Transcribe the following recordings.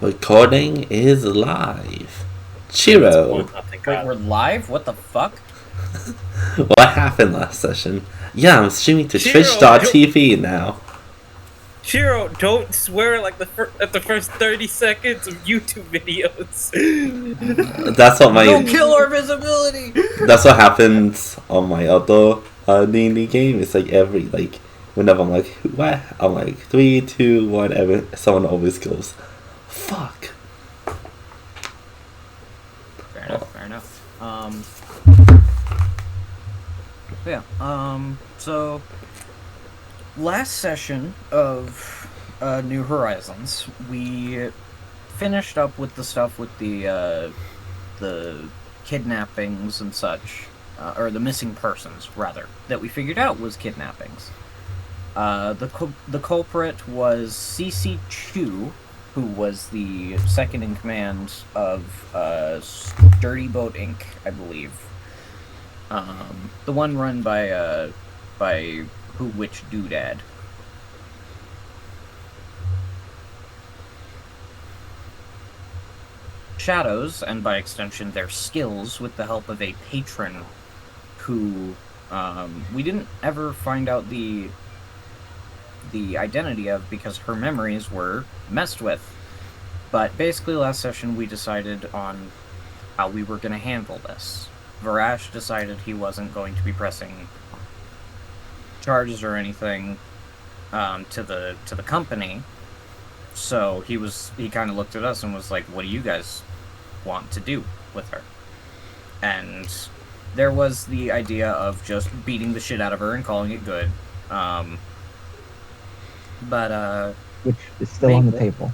Recording is live. It's Chiro, 1-0, Wait, we're Kyle. live? What the fuck? what happened last session? Yeah, I'm streaming to Shiro, don't, twitch.tv now. Shiro, don't swear like at the first 30 seconds of YouTube videos. That's what You'll my kill our visibility! that's what happens on my other D&D game. It's like whenever I'm like what, I'm like 3, 2, 1. Someone always goes, "Fuck." Fair enough. Yeah, so last session of New Horizons, we finished up with the stuff with the kidnappings and such, or the missing persons, rather, that we figured out was kidnappings. The culprit was CC Chu, who was the second in command of Dirty Boat Inc., I believe. The one run by Which Doodad. Shadows, and by extension their skills, with the help of a patron who we didn't ever find out the identity of because her memories were messed with. But basically last session we decided on how we were going to handle this. Varash decided he wasn't going to be pressing charges or anything to the company. So he kind of looked at us and was like, what do you guys want to do with her? And there was the idea of just beating the shit out of her and calling it good. Which is still on the table.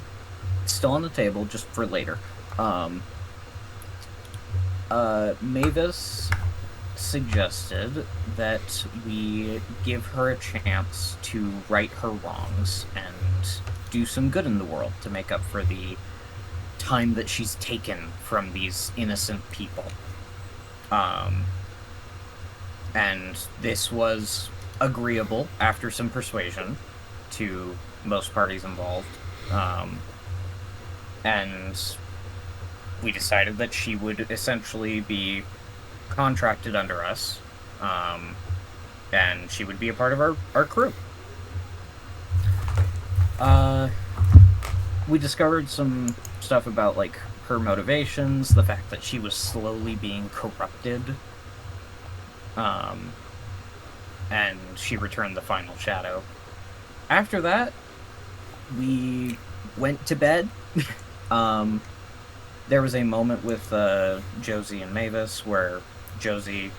Still on the table, just for later. Mavis suggested that we give her a chance to right her wrongs and do some good in the world to make up for the time that she's taken from these innocent people. And this was agreeable after some persuasion to most parties involved. And we decided that she would essentially be contracted under us, and she would be a part of our crew. We discovered some stuff about, like, her motivations, the fact that she was slowly being corrupted, and she returned the final shadow. After that, we went to bed. There was a moment with Josie and Mavis where Josie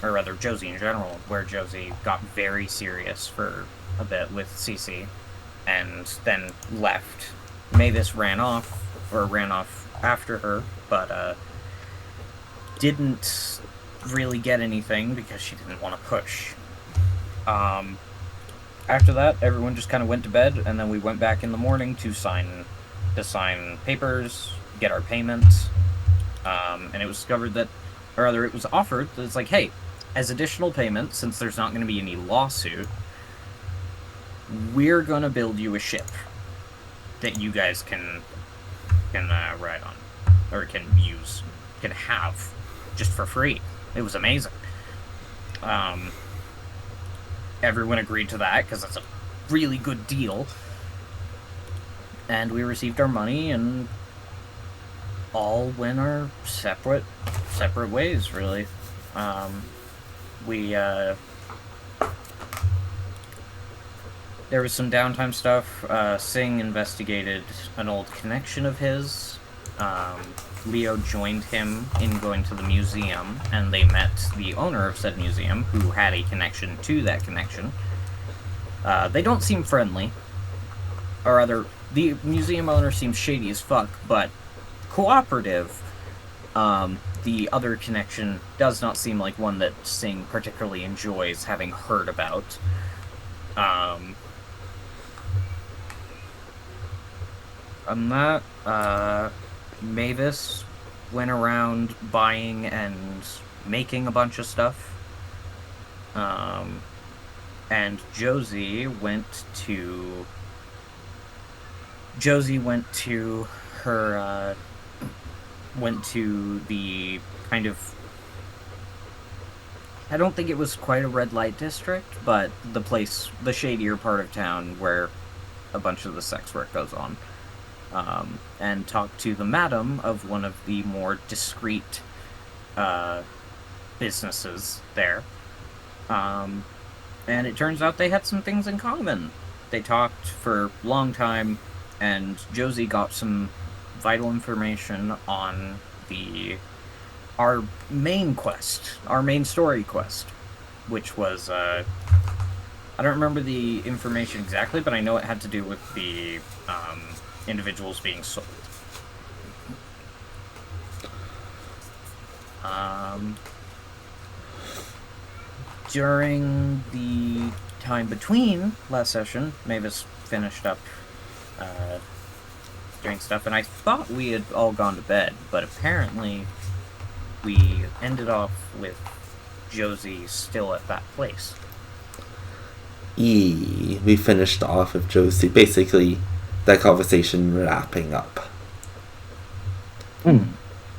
in general, where Josie got very serious for a bit with CC, and then left. Mavis ran off after her, but didn't really get anything because she didn't want to push. After that, everyone just kind of went to bed, and then we went back in the morning to sign papers, get our payments, and it was discovered that, or rather, it was offered that it's like, hey, as additional payment, since there's not going to be any lawsuit, we're going to build you a ship that you guys can ride on, or can have, just for free. It was amazing. Everyone agreed to that because it's a really good deal. And we received our money and all went our separate ways, really. There was some downtime stuff. Singh investigated an old connection of his. Leo joined him in going to the museum, and they met the owner of said museum, who had a connection to that connection. They don't seem friendly. Or rather, the museum owner seems shady as fuck, but cooperative. The other connection does not seem like one that Singh particularly enjoys having heard about. On that, Mavis went around buying and making a bunch of stuff. And Josie went to her went to the kind of, I don't think it was quite a red light district, but the shadier part of town where a bunch of the sex work goes on, and talked to the madam of one of the more discreet businesses there. And it turns out they had some things in common. They talked for a long time, and Josie got some vital information on our main quest, our main story quest, which was, I don't remember the information exactly, but I know it had to do with the individuals being sold. During the time between last session, Mavis finished up doing stuff, and I thought we had all gone to bed, but apparently we ended off with Josie still at that place. We finished off with Josie, basically that conversation wrapping up.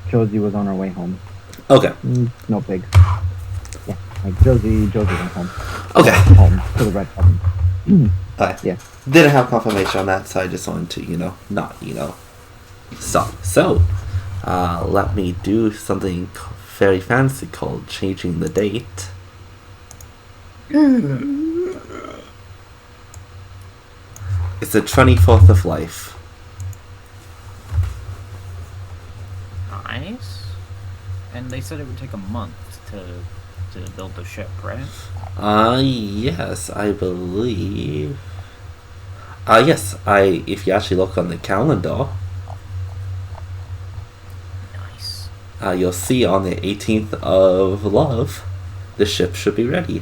Josie was on her way home. Okay. No big. Yeah, like Josie went home. Okay. Home to the red button. Yeah. Didn't have confirmation on that, so I just wanted to, not, stop. So, let me do something very fancy called changing the date. It's the 24th of life. Nice. And they said it would take a month to build the ship, right? Yes, I believe. Yes, if you actually look on the calendar, Nice. You'll see on the 18th of Love, the ship should be ready.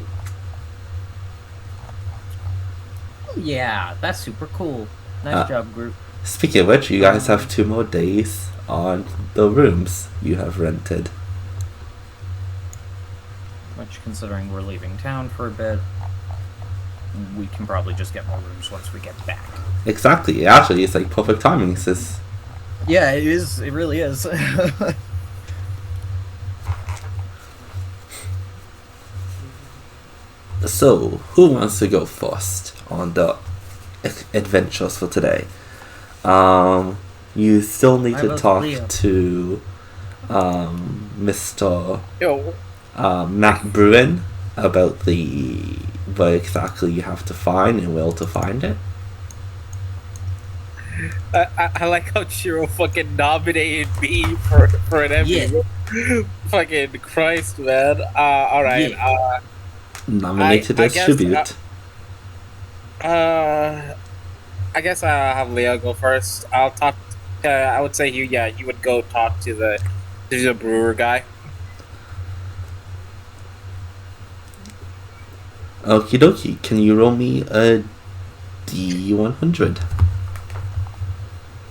Yeah, that's super cool. Nice job, group. Speaking of which, you guys have 2 more days on the rooms you have rented. Which, considering we're leaving town for a bit, we can probably just get more rooms once we get back. Exactly. Actually, it's like perfect timing. Sis. Yeah, it is. It really is. So, who wants to go first on the adventures for today? You still need to talk Leo. to Mr. Yo, Matt Bruin about what exactly you have to find and where to find it. I like how Chiro fucking nominated me for an Emmy. Yeah. Fucking Christ, man. Alright. Yeah. Nominated I as guess, tribute. I guess I'll have Leo go first. I'll talk. I would say you would go talk to the brewer guy. Okie dokie. Can you roll me a D100?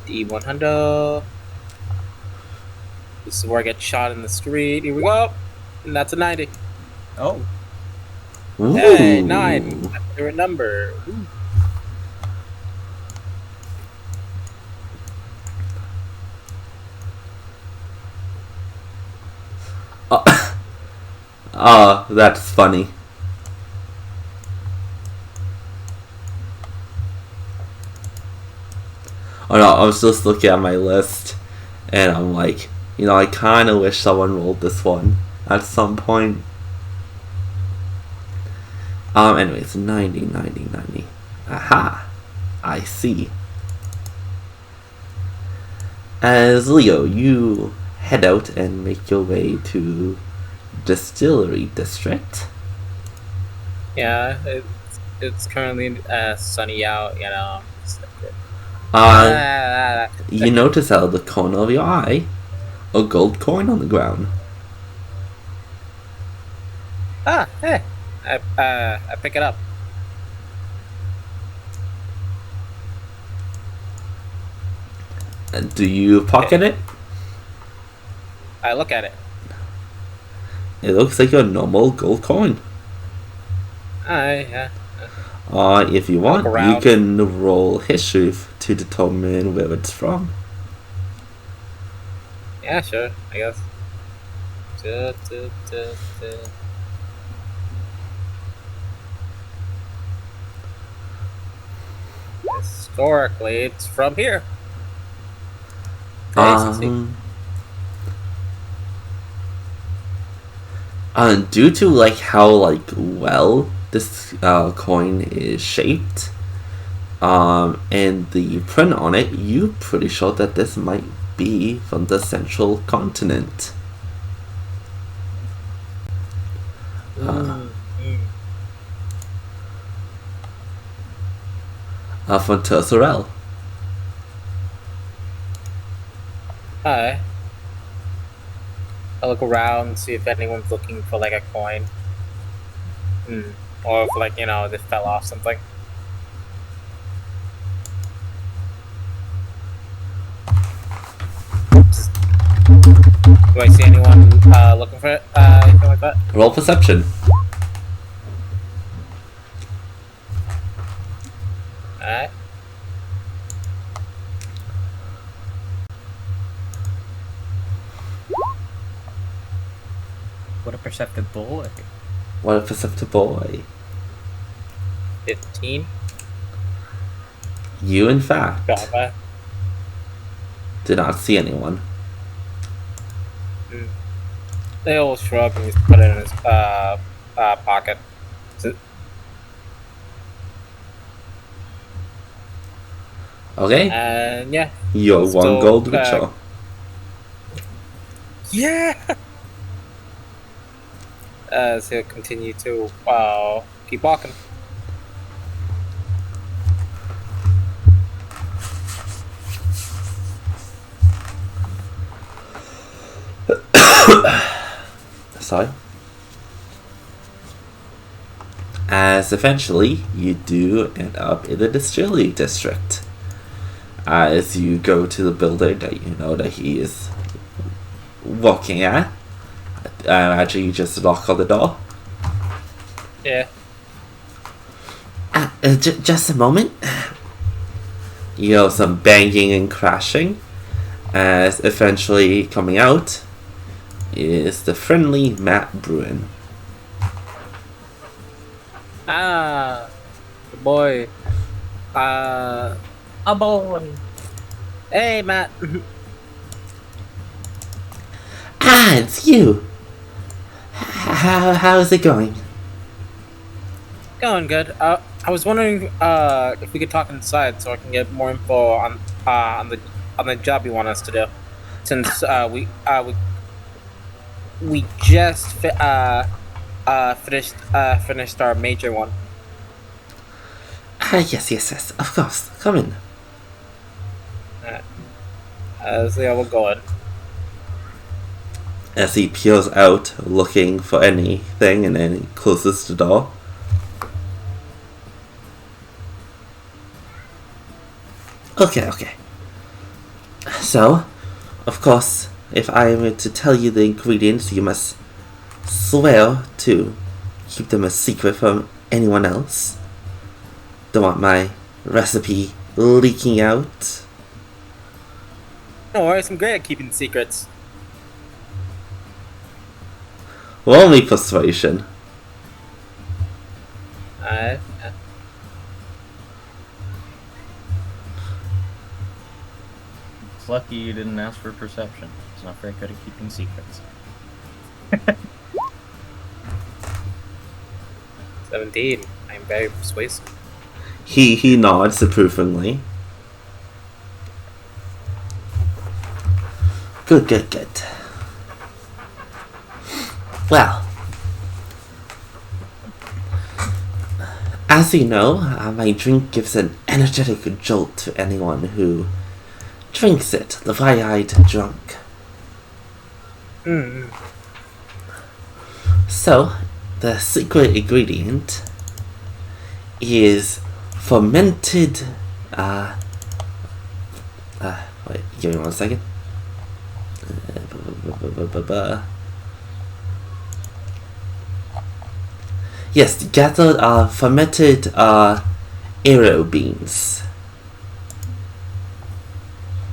D100. This is where I get shot in the street. Here we go. And that's a 90. Oh. Ooh. Hey, 9. That's a favorite number. Ooh. That's funny. Oh no, I was just looking at my list, and I'm like, I kind of wish someone rolled this one at some point. Anyways, 90, 90, 90. Aha! I see. As Leo, you head out and make your way to Distillery District. Yeah, it's currently sunny out, You notice out of the corner of your eye a gold coin on the ground. Hey, I pick it up. And do you pocket it? I look at it. It looks like a normal gold coin. Yeah. If you want, Look you around. can roll history to determine where it's from. Yeah, sure. I guess. Du, du, du, du. Historically, it's from here. Agency. Due to like how like well this coin is shaped, and the print on it, you pretty sure that this might be from the central continent. From Tercerel. Hi. I'll look around, see if anyone's looking for like a coin. Or if like, they fell off something. Do I see anyone looking for it? Anything like that? Roll perception. Alright. What a perceptive boy. What a perceptive boy. 15. You, in fact, Got that. did not see anyone. They all shrug and he's put it in his pocket. Okay? And yeah. You're let's one go gold back. richer. Yeah! As he'll continue to keep walking. Sorry. As eventually you do end up in the distillery district. As you go to the building that you know that he is working at, actually you just knock on the door. Yeah. Just a moment. You hear some banging and crashing, as eventually coming out is the friendly Matt Bruin. The boy. A boy. Hey, Matt. It's you. How's it going? Going good. I was wondering if we could talk inside so I can get more info on the job you want us to do. Since we just finished our major one. Yes, of course. Come in. So yeah, we'll go in. As he peers out, looking for anything, and then he closes the door. Okay. So, of course, if I were to tell you the ingredients, you must swear to keep them a secret from anyone else. Don't want my recipe leaking out. No worries, I'm great at keeping secrets. Roll me persuasion. It's lucky you didn't ask for perception. It's not very good at keeping secrets. 17. I'm very persuasive. He nods approvingly. Good. Well, as you know, my drink gives an energetic jolt to anyone who drinks it, the wide-eyed drunk. So, the secret ingredient is fermented, wait, give me 1 second. Yes, the gathered fermented arrow beans.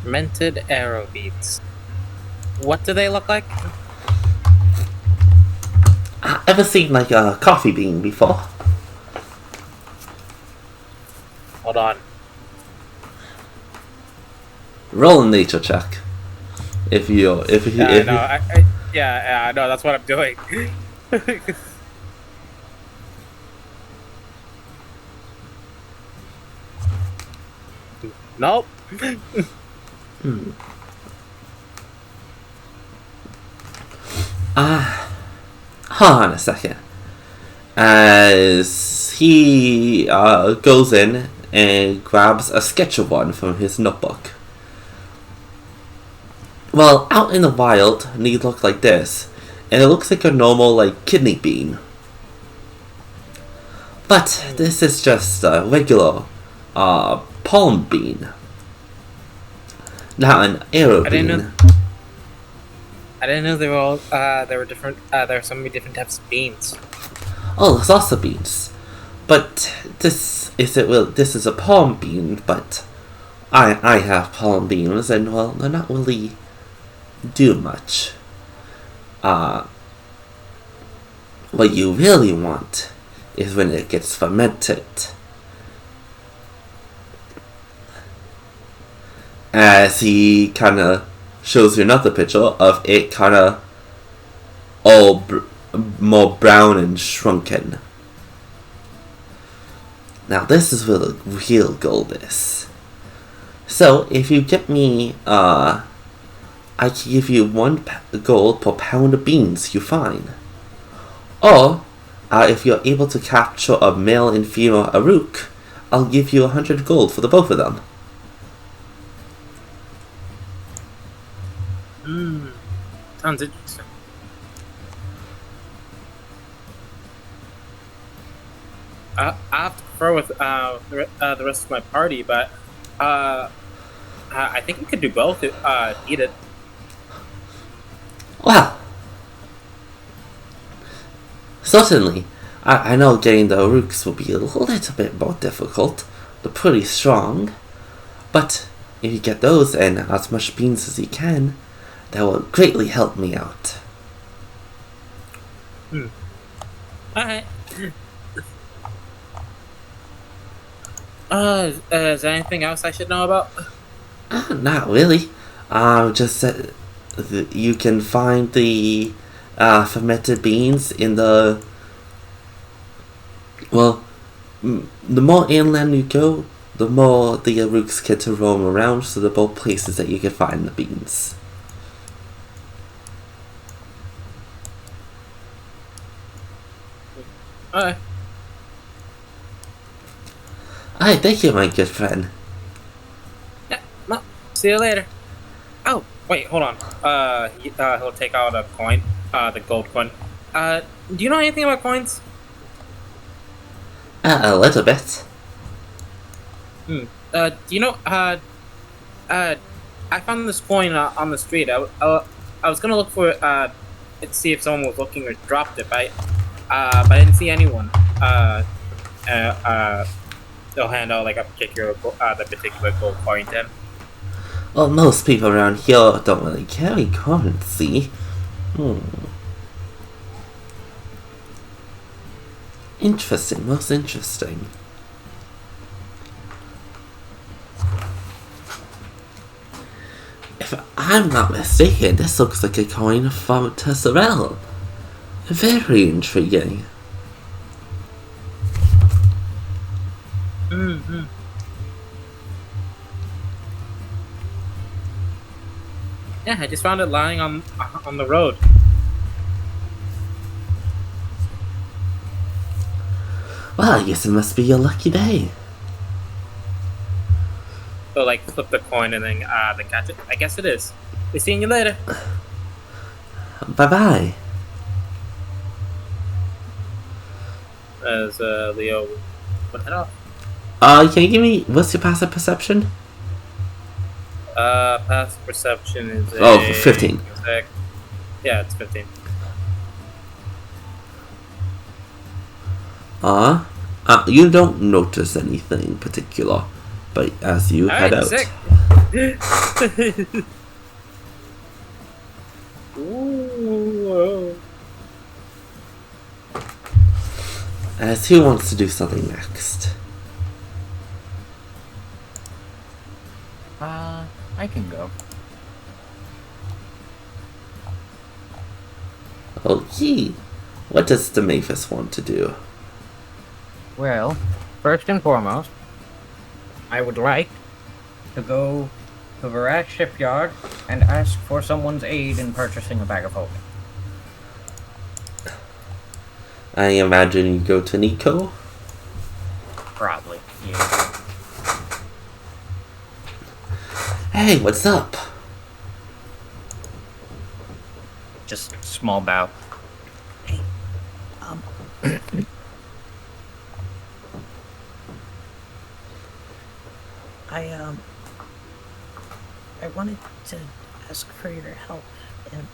Fermented arrow beans. What do they look like? Ever seen like a coffee bean before? Hold on. Roll a nature check. If you Yeah, I know. That's what I'm doing. Nope. Hold on a second. As he goes in and grabs a sketch of one from his notebook. Well, out in the wild, these look like this, and it looks like a normal, like, kidney bean. But this is just a regular palm bean, not an arrow bean. I didn't know there were all, there were different. There are so many different types of beans. Oh, there's also beans, but this is a palm bean. But I have palm beans, and well, they're not really do much. What you really want is when it gets fermented. As he kind of shows you another picture of it kind of all more brown and shrunken. Now this is where the real gold is. So if you get me, I can give you 1 gold per pound of beans you find. Or, if you're able to capture a male and female Aruk, I'll give you 100 gold for the both of them. Sounds interesting. I have to confer with the rest of my party, but I think we could do both. Eat it. Well, certainly. I know getting the Aruks will be a little bit more difficult. They're pretty strong. But if you get those and as much beans as you can, that will greatly help me out. Alright. Is there anything else I should know about? Not really. Just that you can find the fermented beans in the... Well, the more inland you go, the more the Aruks get to roam around, so they're both places that you can find the beans. Alright. Alright, thank you, my good friend. Yeah, well, see you later. Oh, wait, hold on. He'll take out a coin, the gold coin. Do you know anything about coins? A little bit. Do you know, I found this coin on the street. I was gonna look for it, to see if someone was looking or dropped it, but I didn't see anyone. They'll hand out like a particular, the particular gold coin to him. Well, most people around here don't really carry currency. Interesting, most interesting. If I'm not mistaken, this looks like a coin from Tesserel. Very intriguing. Yeah, I just found it lying on the road. Well, I guess it must be your lucky day. So like flip the coin and then catch it. I guess it is. Be seeing you later. Bye-bye. As Leo would head off. Can you give me, what's your passive perception? Passive perception is 15. Yeah, it's 15. You don't notice anything particular, but as you head out. Sick. As who wants to do something next? I can go. Okay. What does the Mavis want to do? Well, first and foremost, I would like to go to Varash Shipyard and ask for someone's aid in purchasing a bag of holding. I imagine you go to Nico. Probably, yeah. Hey, what's up? Just small bow. Hey, I wanted to ask for your help in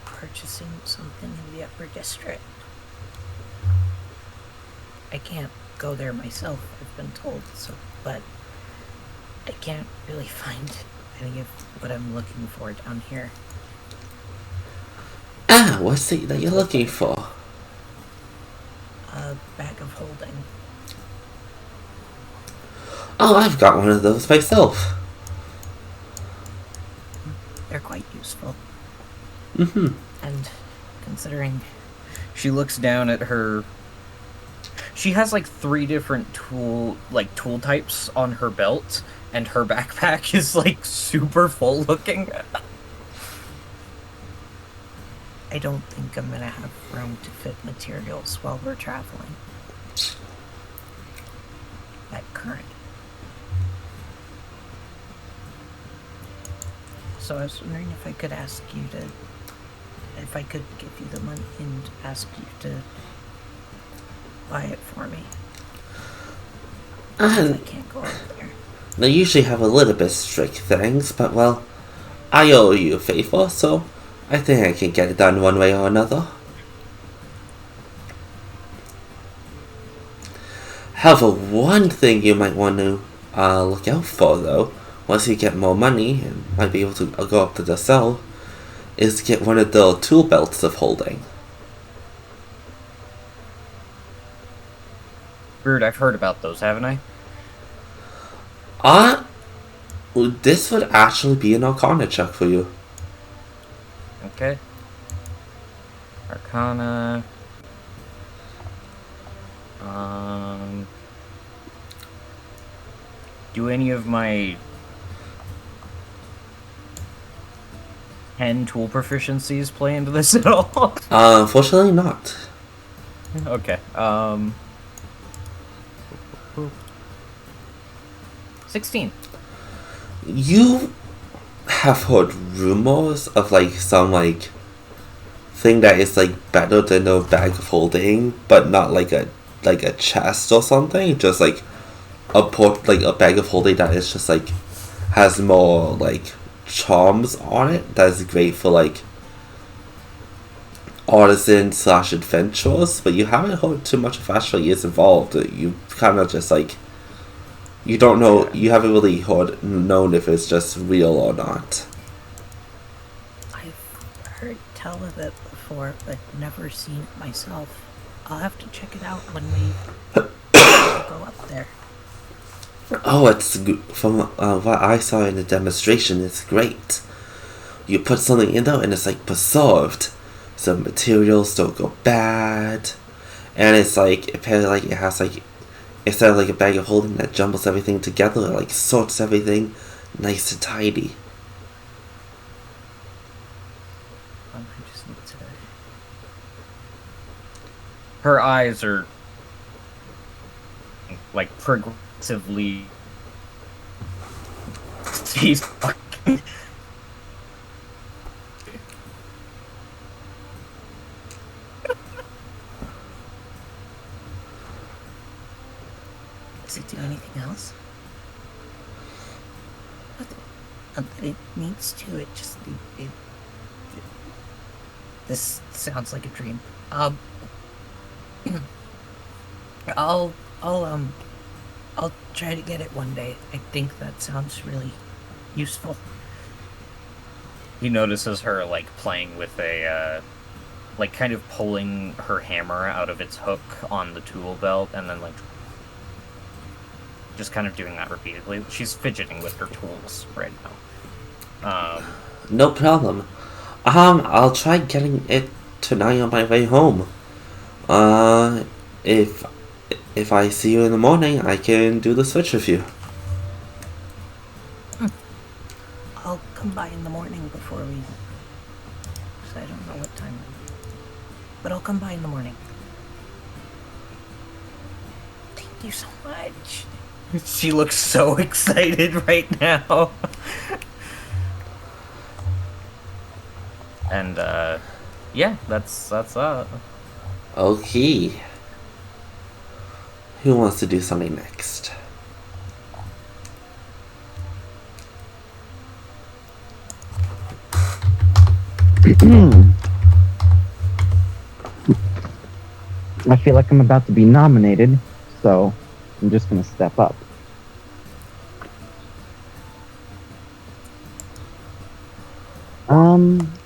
purchasing something in the Upper District. I can't go there myself, I've been told, but I can't really find any of what I'm looking for down here. Ah, what's it that you're looking for? A bag of holding. Oh, I've got one of those myself. They're quite useful. Mm-hmm. And considering She looks down at her. She has like 3 different tool types on her belt, and her backpack is like super full looking. I don't think I'm gonna have room to fit materials while we're traveling. At current. So I was wondering if I could give you the money and ask you to buy it for me. I can't go out there. They usually have a little bit strict things, but well, I owe you a favor, so I think I can get it done one way or another. However, one thing you might want to look out for, though, once you get more money and might be able to go up to the cell, is get one of the tool belts of holding. Weird, I've heard about those, haven't I? This would actually be an Arcana check for you. Okay. Arcana. Do any of my 10 tool proficiencies play into this at all? Unfortunately not. Okay. 16. You have heard rumors of some thing that is better than a bag of holding, but not like a chest or something. Just a bag of holding that is just has more charms on it. That is great for artisan / adventurers. But you haven't heard too much of actually is involved. You kind of just you don't know. You haven't really known if it's just real or not. I've heard tell of it before, but never seen it myself. I'll have to check it out when we go up there. Oh, it's from what I saw in the demonstration. It's great. You put something in there and it's preserved, so materials don't go bad, and it's apparently it has instead of a bag of holding that jumbles everything together, it sorts everything nice and tidy. I just need to. Her eyes are progressively. She's fucking. Does it do anything else? Not that it needs to. It just. This sounds like a dream. I'll try to get it one day. I think that sounds really useful. He notices her playing with like kind of pulling her hammer out of its hook on the tool belt, and then like just kind of doing that repeatedly. She's fidgeting with her tools right now. No problem. I'll try getting it tonight on my way home. If I see you in the morning, I can do the switch with you. I'll come by in the morning before we... So I don't know what time. But I'll come by in the morning. Thank you so much. She looks so excited right now. And yeah, that's Okay. Who wants to do something next? I feel like I'm about to be nominated, so I'm just gonna step up.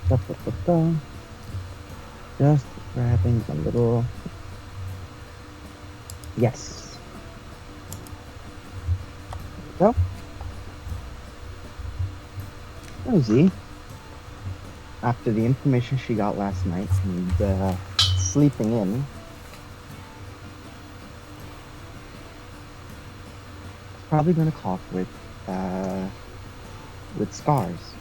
Da, da, da, da. Just grabbing a little. Yes. There we go. Rosie, after the information she got last night and sleeping in, probably gonna cough with scars.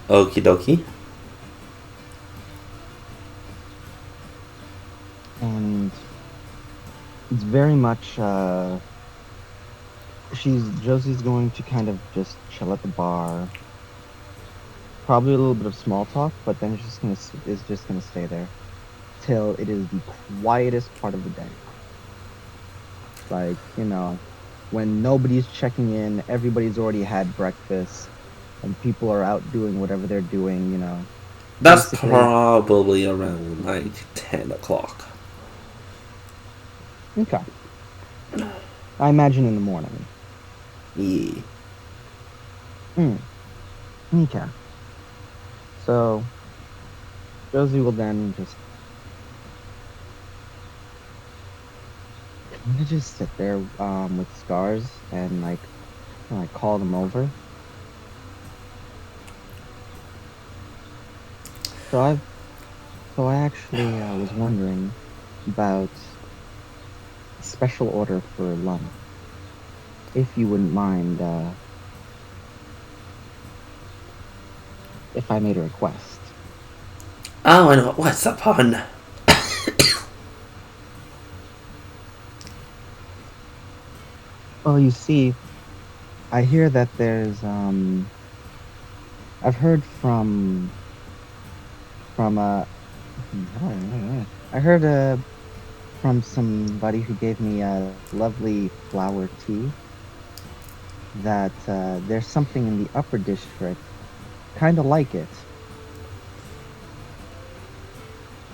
Okie dokie. And it's very much Josie's going to kind of just chill at the bar, probably a little bit of small talk, but then is just gonna stay there till it is the quietest part of the day. Like, you know, when nobody's checking in, everybody's already had breakfast, and people are out doing whatever they're doing, you know. That's Basically, probably around like 10 o'clock. okay. I imagine in the morning. Yeah. Okay. So, Josie will then just kind of just sit there with scars and like call them over. So I actually was wondering about a special order for lunch, if you wouldn't mind if I made a request. Oh, and what's the pun? Well, you see, I hear that there's I've heard from I heard from somebody who gave me a lovely flower tea that there's something in the upper district kind of like it,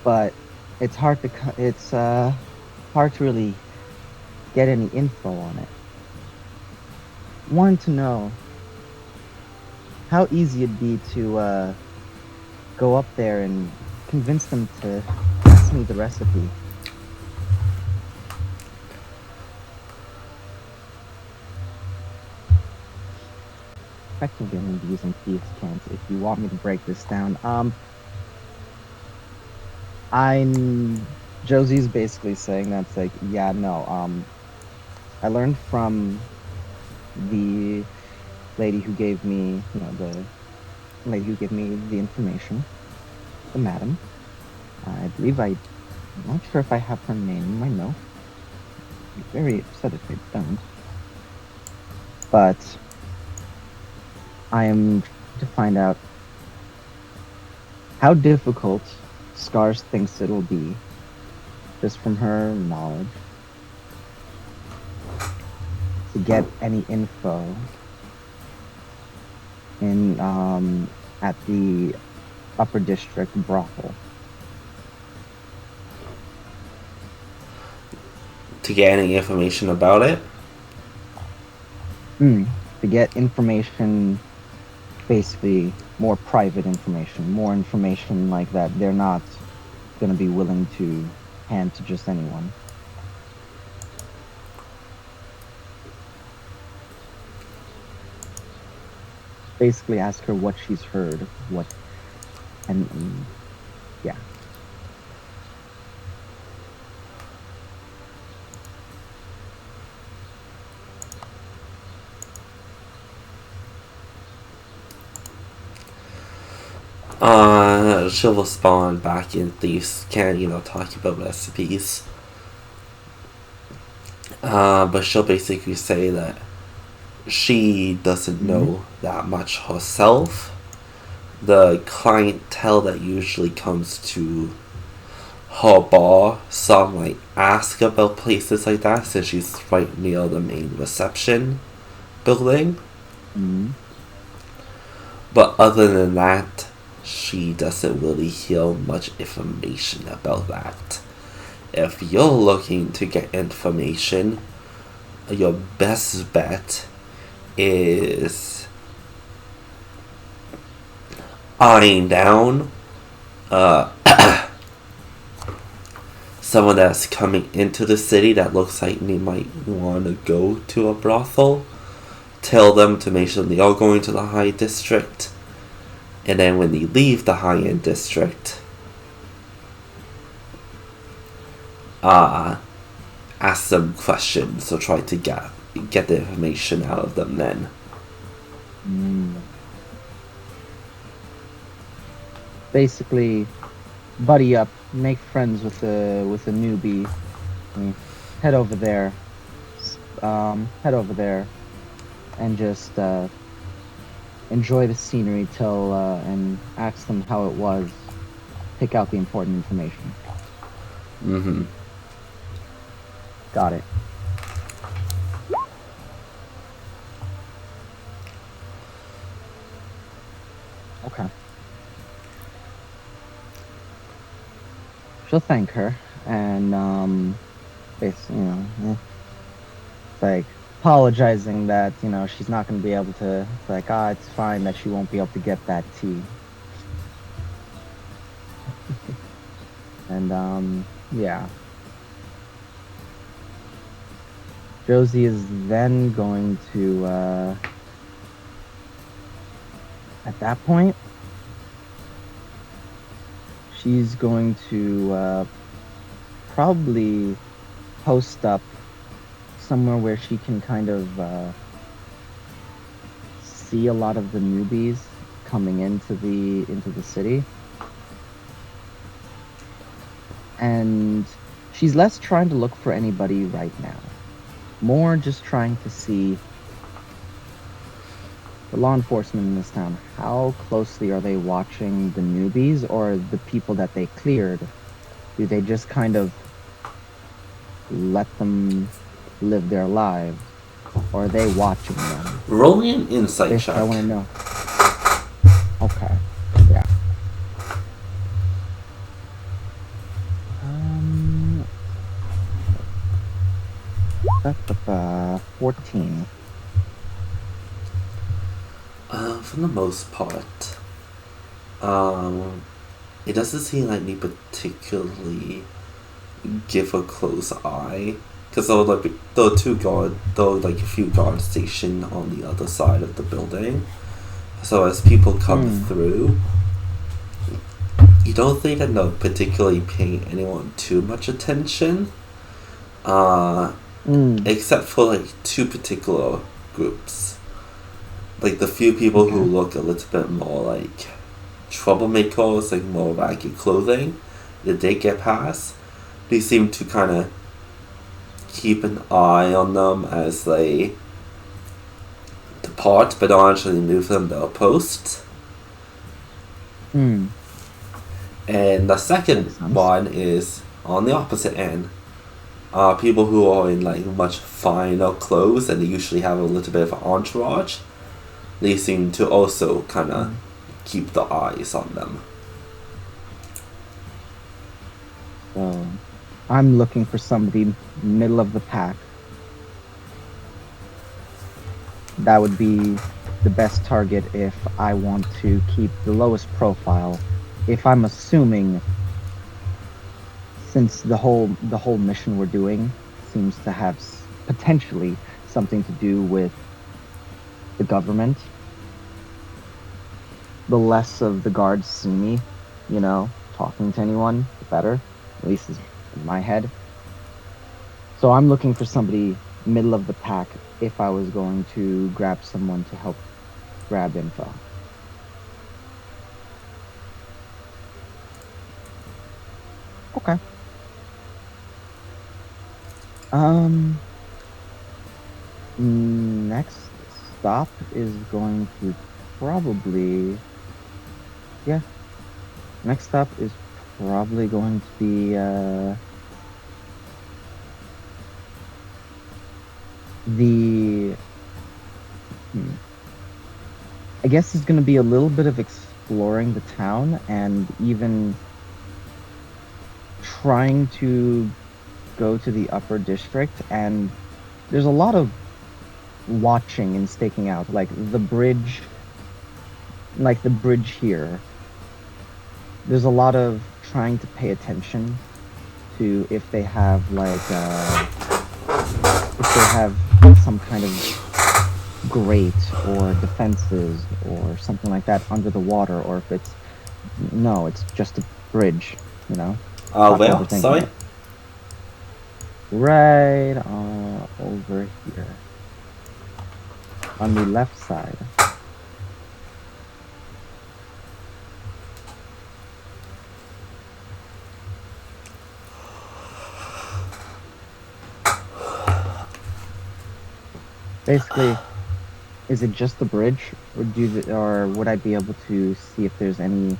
but it's hard to really get any info on it. Wanted to know how easy it'd be to go up there and convince them to pass me the recipe. Effectively, I'm using thieves' cans. If you want me to break this down, Josie's basically saying that's like, yeah, no, I learned from the lady who gave me, the lady who gave me the information, the madam. I believe I'm not sure if I have her name in my notes. I'd be very upset if I don't. But I am to find out how difficult Scars thinks it'll be, just from her knowledge, to get any info in at the upper district brothel. To get any information about it? To get information basically more private information, more information like that they're not going to be willing to hand to just anyone. Basically ask her what she's heard, and yeah. She'll respond back in thieves can, talk about recipes. But she'll basically say that she doesn't know that much herself. The clientele that usually comes to her bar, some like ask about places like that since she's right near the main reception building. But other than that, she doesn't really hear much information about that. If you're looking to get information, your best bet is eyeing down someone that's coming into the city that looks like they might want to go to a brothel. Tell them to make sure they are going to the high district, and then when they leave the high-end district, ask them questions or try to get the information out of them then. Basically, buddy up, make friends with a newbie. Head over there. And just enjoy the scenery till and ask them how it was. Pick out the important information. Got it. Okay. She'll thank her and basically, like apologizing that she's not going to be able to. It's like, it's fine that she won't be able to get that tea. And yeah. Josie is then going to at that point she's going to probably post up somewhere where she can kind of see a lot of the newbies coming into the city. And she's less trying to look for anybody right now. More just trying to see the law enforcement in this town. How closely are they watching the newbies or the people that they cleared? Do they just kind of let them live their lives? Or are they watching them? Roll me an insight check. I want to know. Okay. Yeah. That's 14. For the most part, it doesn't seem like me particularly give a close eye, because there are a few guards stationed on the other side of the building. So as people come through, you don't think that they're particularly paying anyone too much attention, except for like two particular groups. Like the few people who look a little bit more like troublemakers, like more ragged clothing that they get past, they seem to kind of keep an eye on them as they depart, but don't actually move them their posts. And the second one is on the opposite end. People who are in like much finer clothes and they usually have a little bit of an entourage. They seem to also kind of keep the eyes on them. So, I'm looking for somebody middle of the pack. That would be the best target if I want to keep the lowest profile. If I'm assuming, since the whole mission we're doing seems to have potentially something to do with the government, the less of the guards see me, talking to anyone, the better. At least is in my head. So I'm looking for somebody middle of the pack if I was going to grab someone to help grab info. Okay. Next stop is going to probably, yeah. Next stop is probably going to be I guess it's going to be a little bit of exploring the town and even trying to go to the upper district. And there's a lot of watching and staking out, like the bridge here. There's a lot of trying to pay attention to if they have some kind of grate or defenses or something like that under the water, or if it's just a bridge, Where? Sorry? Right over here. On the left side. Basically, is it just the bridge, or would I be able to see if there's any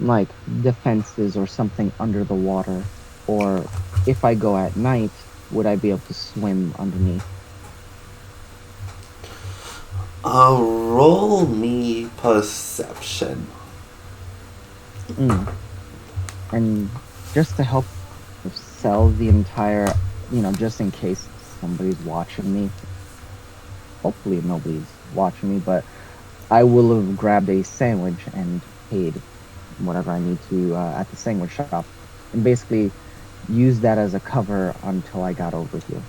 like defenses or something under the water, or if I go at night, would I be able to swim underneath? Roll me perception. And just to help sell the entire, just in case somebody's watching me. Hopefully nobody's watching me, but I will have grabbed a sandwich and paid whatever I need to at the sandwich shop, and basically use that as a cover until I got over here.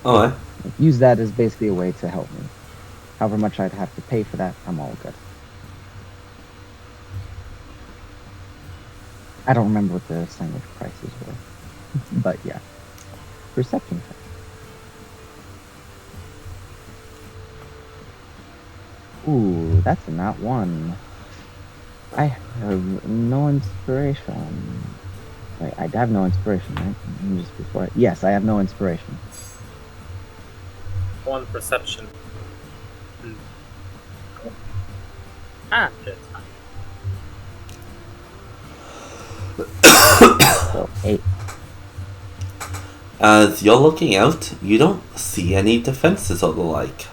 Alright. Use that as basically a way to help me. However much I'd have to pay for that, I'm all good. I don't remember what the sandwich prices were, but yeah. Perception check. Ooh, that's not one. I have no inspiration. Wait, I have no inspiration, right? Just before yes, I have no inspiration. One perception. Good. So 8. As you're looking out, you don't see any defenses or the like.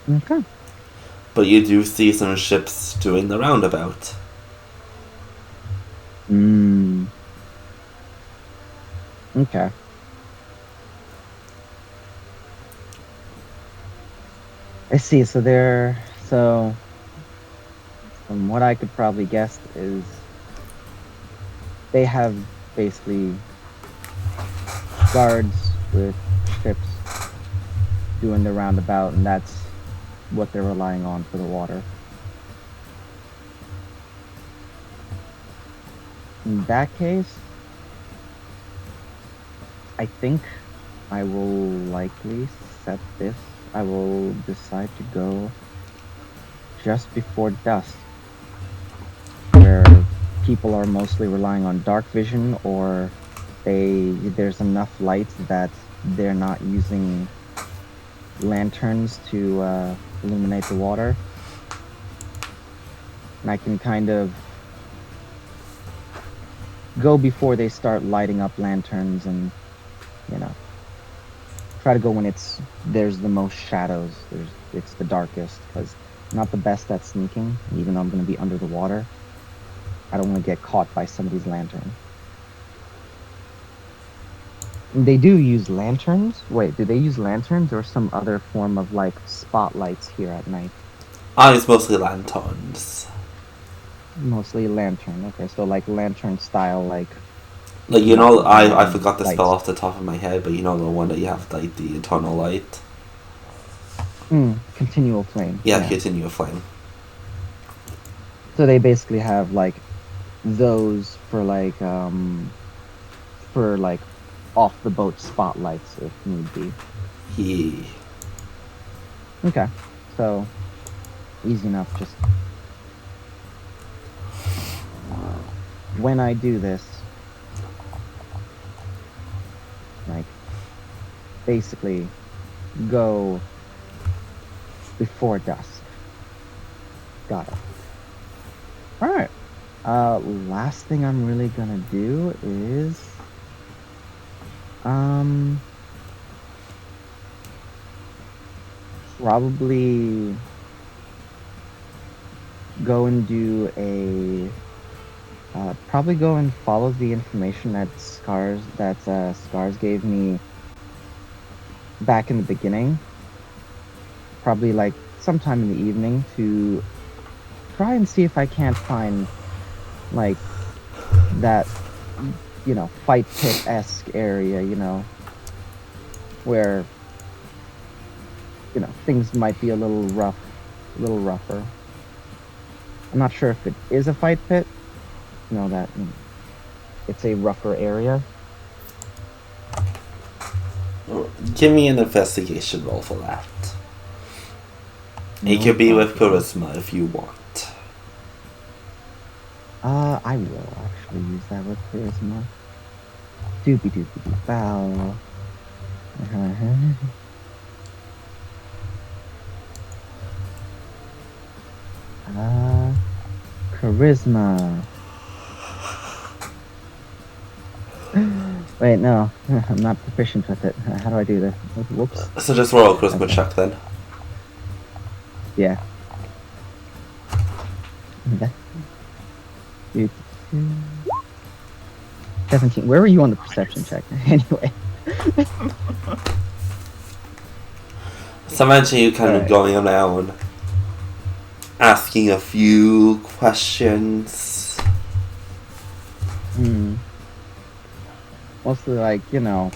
Okay. But you do see some ships doing the roundabout. Okay. I see. So from what I could probably guess is they have basically guards with ships doing the roundabout, and that's what they're relying on for the water. In that case, I think I will likely set this. I will decide to go just before dusk, where people are mostly relying on dark vision, or there's enough light that they're not using lanterns to illuminate the water. And I can kind of go before they start lighting up lanterns, and try to go when there's the most shadows. It's the darkest, because I'm not the best at sneaking, even though I'm going to be under the water. I don't want to get caught by somebody's lantern. They do use lanterns. Wait, do they use lanterns or some other form of like spotlights here at night? It's mostly lanterns. Mostly lantern. Okay, so like lantern style, like Like, you know, I forgot the spell lights. off the top of my head, but you know the one that you have, like, the eternal light? Continual flame. Yeah, continue a flame. So they basically have like those for like off the boat spotlights if need be. Yeah. Okay, so easy enough. Just when I do this, like basically go before dusk. Got it. All right. Last thing I'm really gonna do is probably go and do a probably go and follow the information that Scars gave me back in the beginning. Probably like sometime in the evening to try and see if I can't find like that, you know, fight pit-esque area, you know, where, you know, things might be a little rougher. I'm not sure if it is a fight pit, you know, that it's a rougher area. Give me an investigation roll for that. It could be with charisma if you want. I will actually use that with charisma. Doopy doopy doop bow. Charisma. Wait, no, I'm not proficient with it. How do I do this? Whoops. So just roll a charisma check then. Yeah. Okay. 17. Where were you on the perception check? Anyway. So imagine you kind of going around asking a few questions. Mostly like, you know,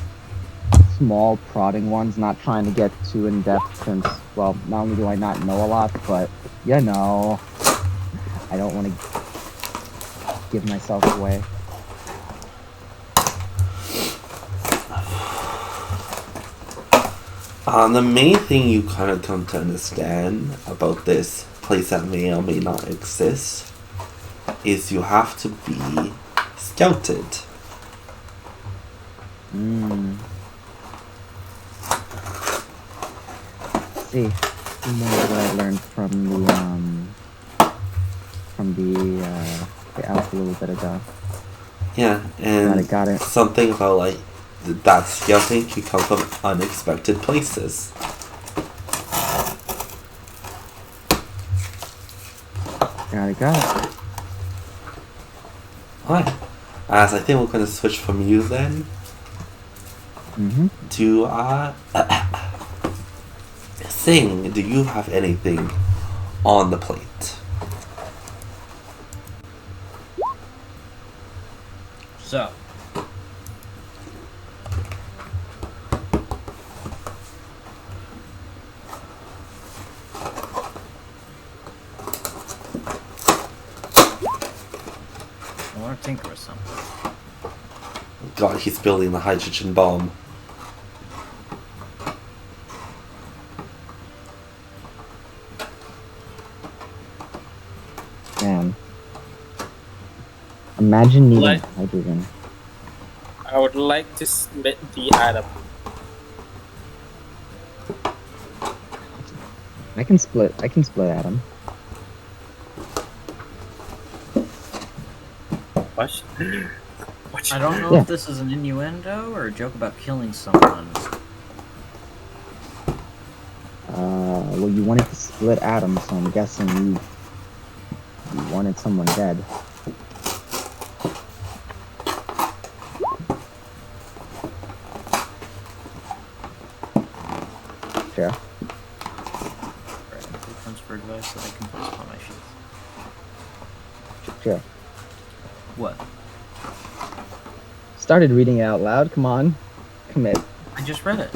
small prodding ones, not trying to get too in depth since, well, not only do I not know a lot, but, you know, I don't want to give myself away. The main thing you kind of come to understand about this place that may or may not exist is you have to be scouted. See, more what I learned from the elf a little bit ago. Yeah, and Got it. something about like that scouting can come from unexpected places. Got it. Alright, as I think we're going to switch from you then to Sing. Do you have anything on the plate? So, I want to tinker with something. God, he's building the hydrogen bomb. Man. Imagine needing Like- hydrogen. I would like to split the atom. I can split Adam. What? I don't know Yeah. if this is an innuendo or a joke about killing someone. Well, you wanted to split Adam, so I'm guessing you wanted someone dead. Sure. Blueprints for a device that I can place upon my sheath. Sure. What? Started reading it out loud. Come on. Commit. I just read it.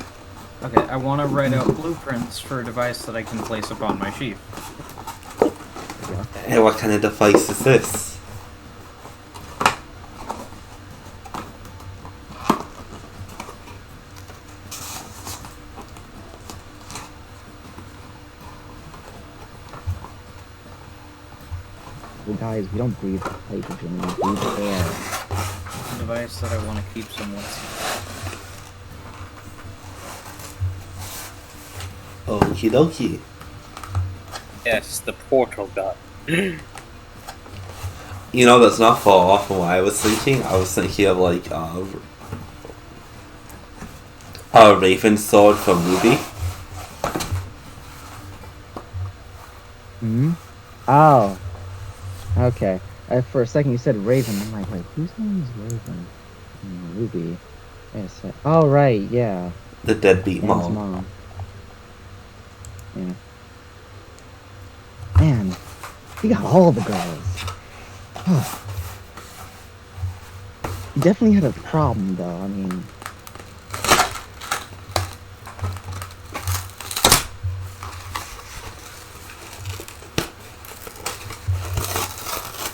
Okay, I want to write out blueprints for a device that I can place upon my sheath. Hey, what kind of device is this? Well, guys, we don't breathe hydrogen. We breathe air. A device that I want to keep somewhat secret. Okie dokie. Yes, the portal gun. You know, that's not far off from what I was thinking. I was thinking of like a Raven sword from Ruby. Hmm? Oh. Okay. For a second you said Raven. I'm like, wait, whose name is Raven? Ruby. Yes. Oh, right, yeah. The deadbeat Dan's mom. Yeah. Man, he got all the girls. He definitely had a problem, though. I mean...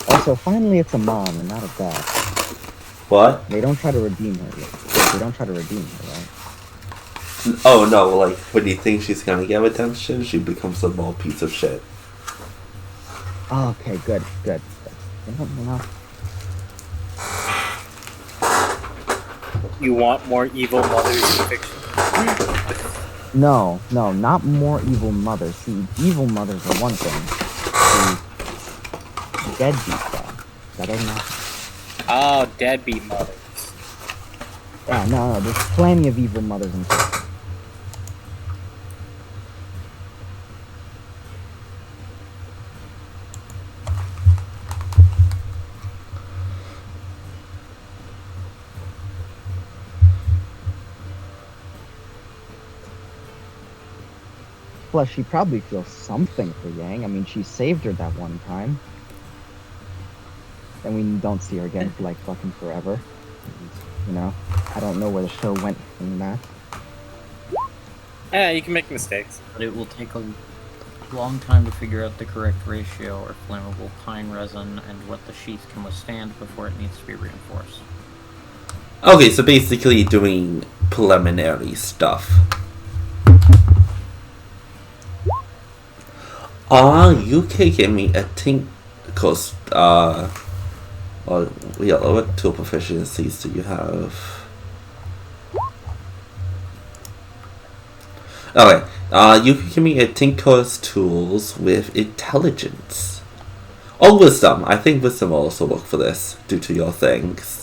Also, finally it's a mom and not a dad. What? They don't try to redeem her yet. They don't try to redeem her, right? Oh no, like when you think she's gonna get redemption, she becomes a small piece of shit. Oh, okay, good. You know. You want more evil mothers in fiction? No, not more evil mothers. See, evil mothers are one thing. See, deadbeat though. That doesn't happen. Oh, deadbeat mothers. Yeah, no, there's plenty of evil mothers in fiction. Plus, she probably feels something for Yang. I mean, she saved her that one time. And we don't see her again for like fucking forever. And, you know, I don't know where the show went from that. Yeah, you can make mistakes. But it will take a long time to figure out the correct ratio or flammable pine resin and what the sheath can withstand before it needs to be reinforced. Okay, so basically doing preliminary stuff. You can give me a Tinker's, or, yeah, what tool proficiencies do you have? Okay, you can give me a Tinker's tools with intelligence. Or wisdom. I think wisdom will also work for this, due to your things.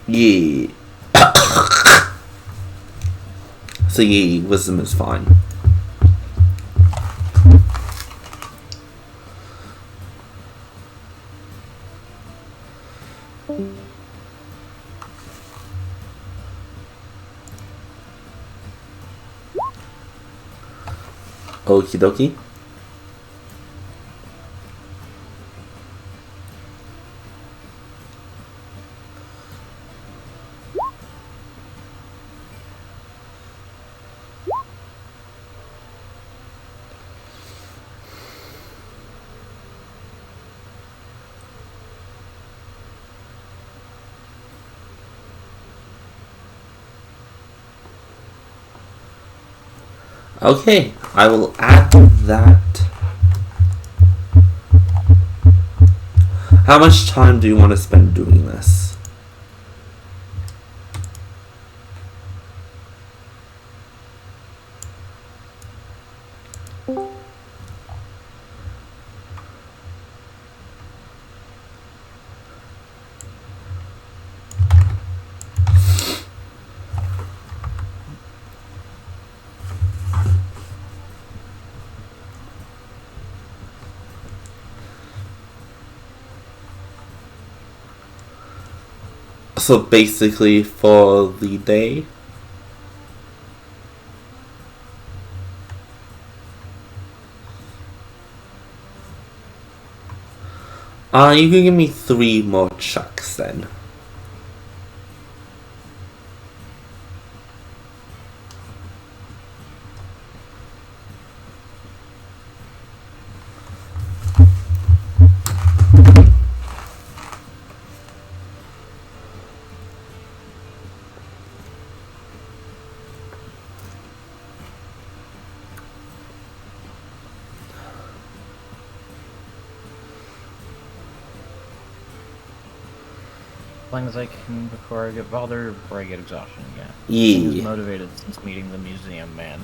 Yeah. So yeah, wisdom is fine. Okie dokie. Okay, I will add that. How much time do you want to spend doing this? So basically for the day. You can give me 3 more chucks then. As long as I can before I get bothered or before I get exhaustion again. Yeah. Who's motivated since meeting the museum man?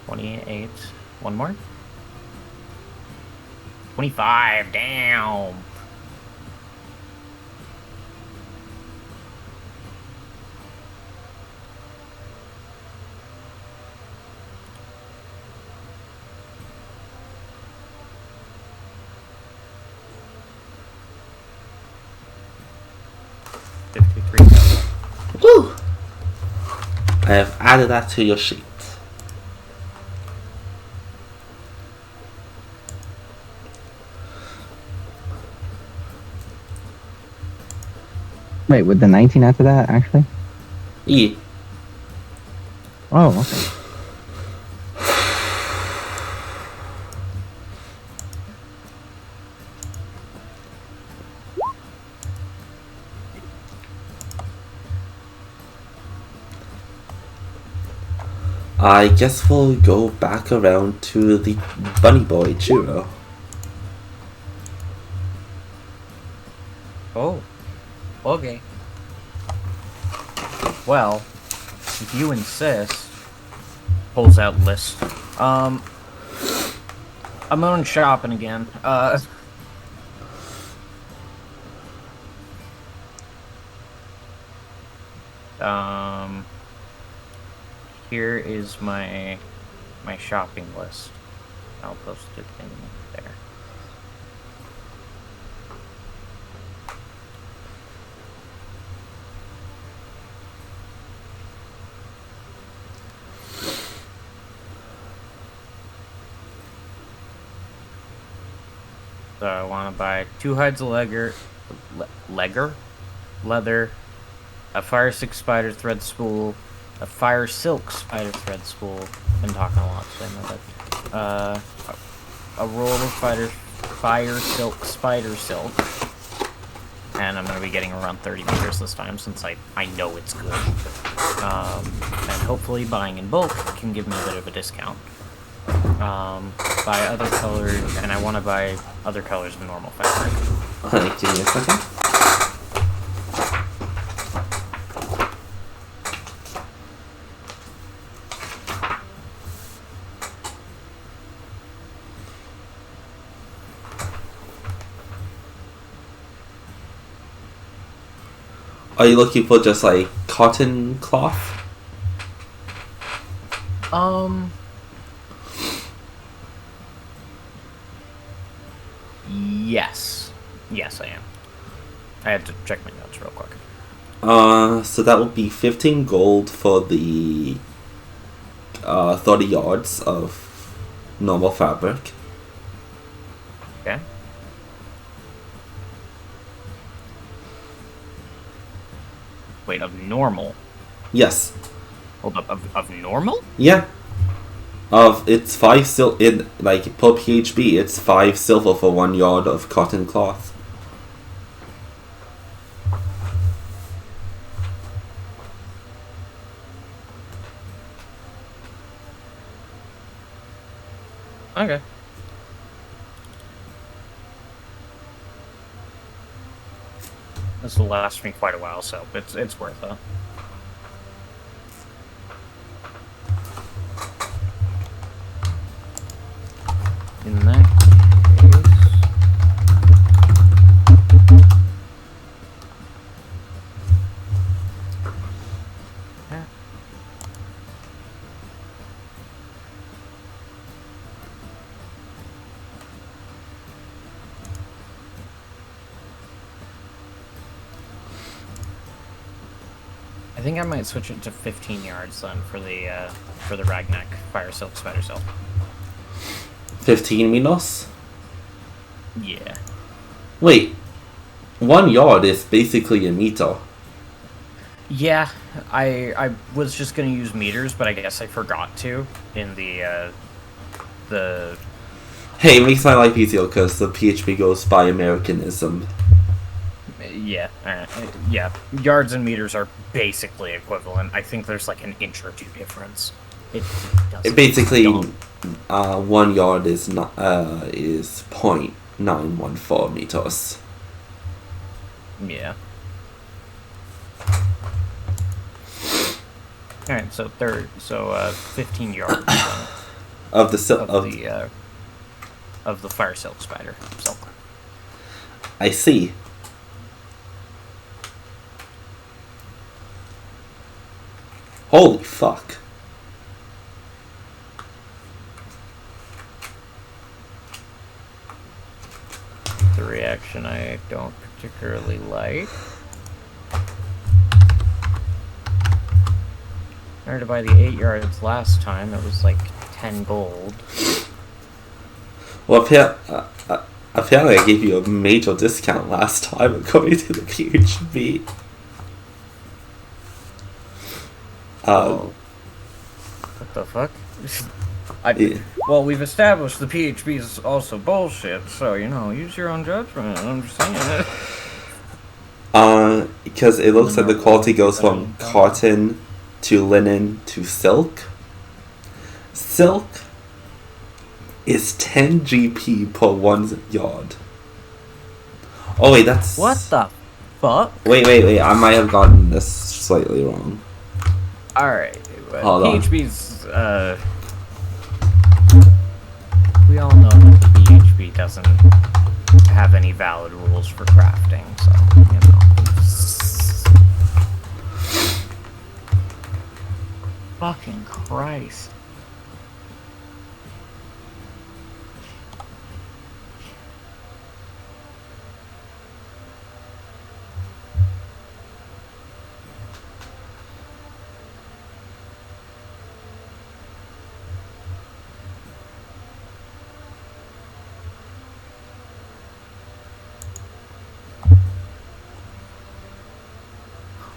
28. One more? 25. Damn. Woo! I have added that to your sheet. Wait, with the 19 after that, actually? Yeah. Oh, okay. I guess we'll go back around to the bunny boy, Churro. Oh. Okay. Well, if you insist, pulls out list. I'm going shopping again. Here is my shopping list. I'll post it in there. So I want to buy 2 hides of leather, a fire silk spider thread spool, a fire silk spider thread spool. Been talking a lot, so I know that. A roll of fire silk spider silk, and I'm gonna be getting around 30 meters this time since I know it's good. And hopefully buying in bulk can give me a bit of a discount. Buy other colors, and I want to buy other colors of normal fabric. Honey, give me a second. Are you looking for just like cotton cloth? Yes. Yes, I am. I had to check my notes real quick. So that would be 15 gold for the 30 yards of normal fabric. Okay. Wait, of normal? Yes. Hold up, of normal? Yeah. It's 5 in like per PHB, it's 5 silver for 1 yard of cotton cloth. Okay. This will last me quite a while, so it's worth it. In that case... Yeah. I think I might switch it to 15 yards then for the ragneck fire silk spider silk. 15 minos? Yeah. Wait, 1 yard is basically a meter. Yeah, I was just gonna use meters, but I guess I forgot to in the. Hey, it makes my life easier because the PHP goes by Americanism. Yeah, yeah. Yards and meters are basically equivalent. I think there's like an inch or two difference. It doesn't. Basically, 1 yard is not is 0.914 meters. Yeah. All right, so 15 yards then, Of the of the fire silk spider silk. I see. Holy fuck. The reaction I don't particularly like. I heard to buy the 8 yards last time. It was like 10 gold. Well, apparently I gave you a major discount last time according to the PHP. What the fuck? Yeah. Well, we've established the PHP is also bullshit, so, use your own judgment. I'm just saying it. Because it looks like the quality goes from cotton to linen to silk. Silk is 10 GP per 1 yard. Oh wait, that's... What the fuck? Wait, I might have gotten this slightly wrong. Alright, Hold on. PHP's, we all know that the PHP doesn't have any valid rules for crafting, so, Fucking Christ.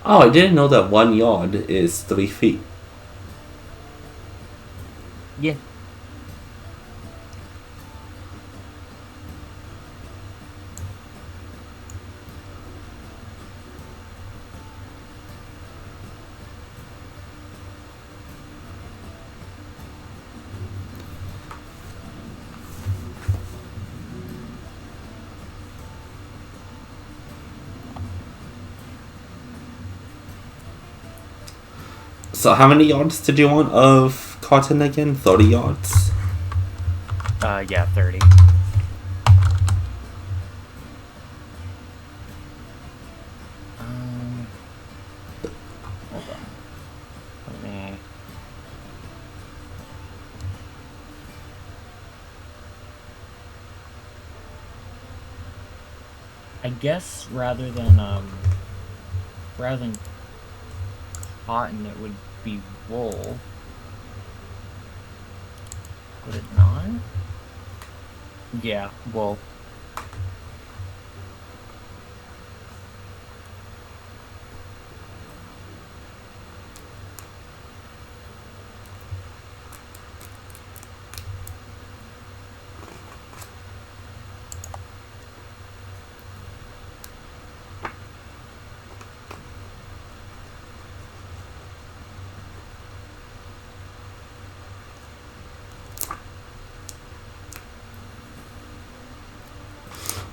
Oh, I didn't know that 1 yard is 3 feet. Yeah. So how many yards did you want of cotton again? 30 yards? Yeah, 30. Hold on. Let me... I guess rather than cotton, it would be wool. Would it not? Yeah, wool.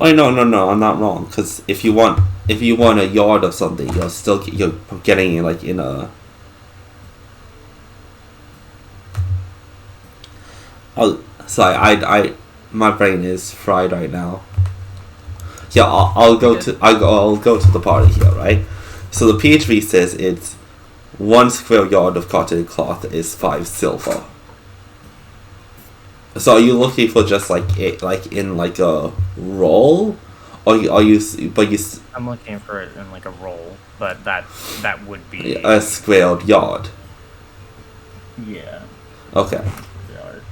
Oh no, I'm not wrong. Because if you want a yard of something, you're getting it like in a. Oh, sorry, my brain is fried right now. Yeah, I'll go to the party here, right? So the PHP says it's 1 square yard of cotton cloth is 5 silver. So are you looking for just like it, like in like a roll, I'm looking for it in like a roll, but that would be a squared yard. yeah. Okay. Yard.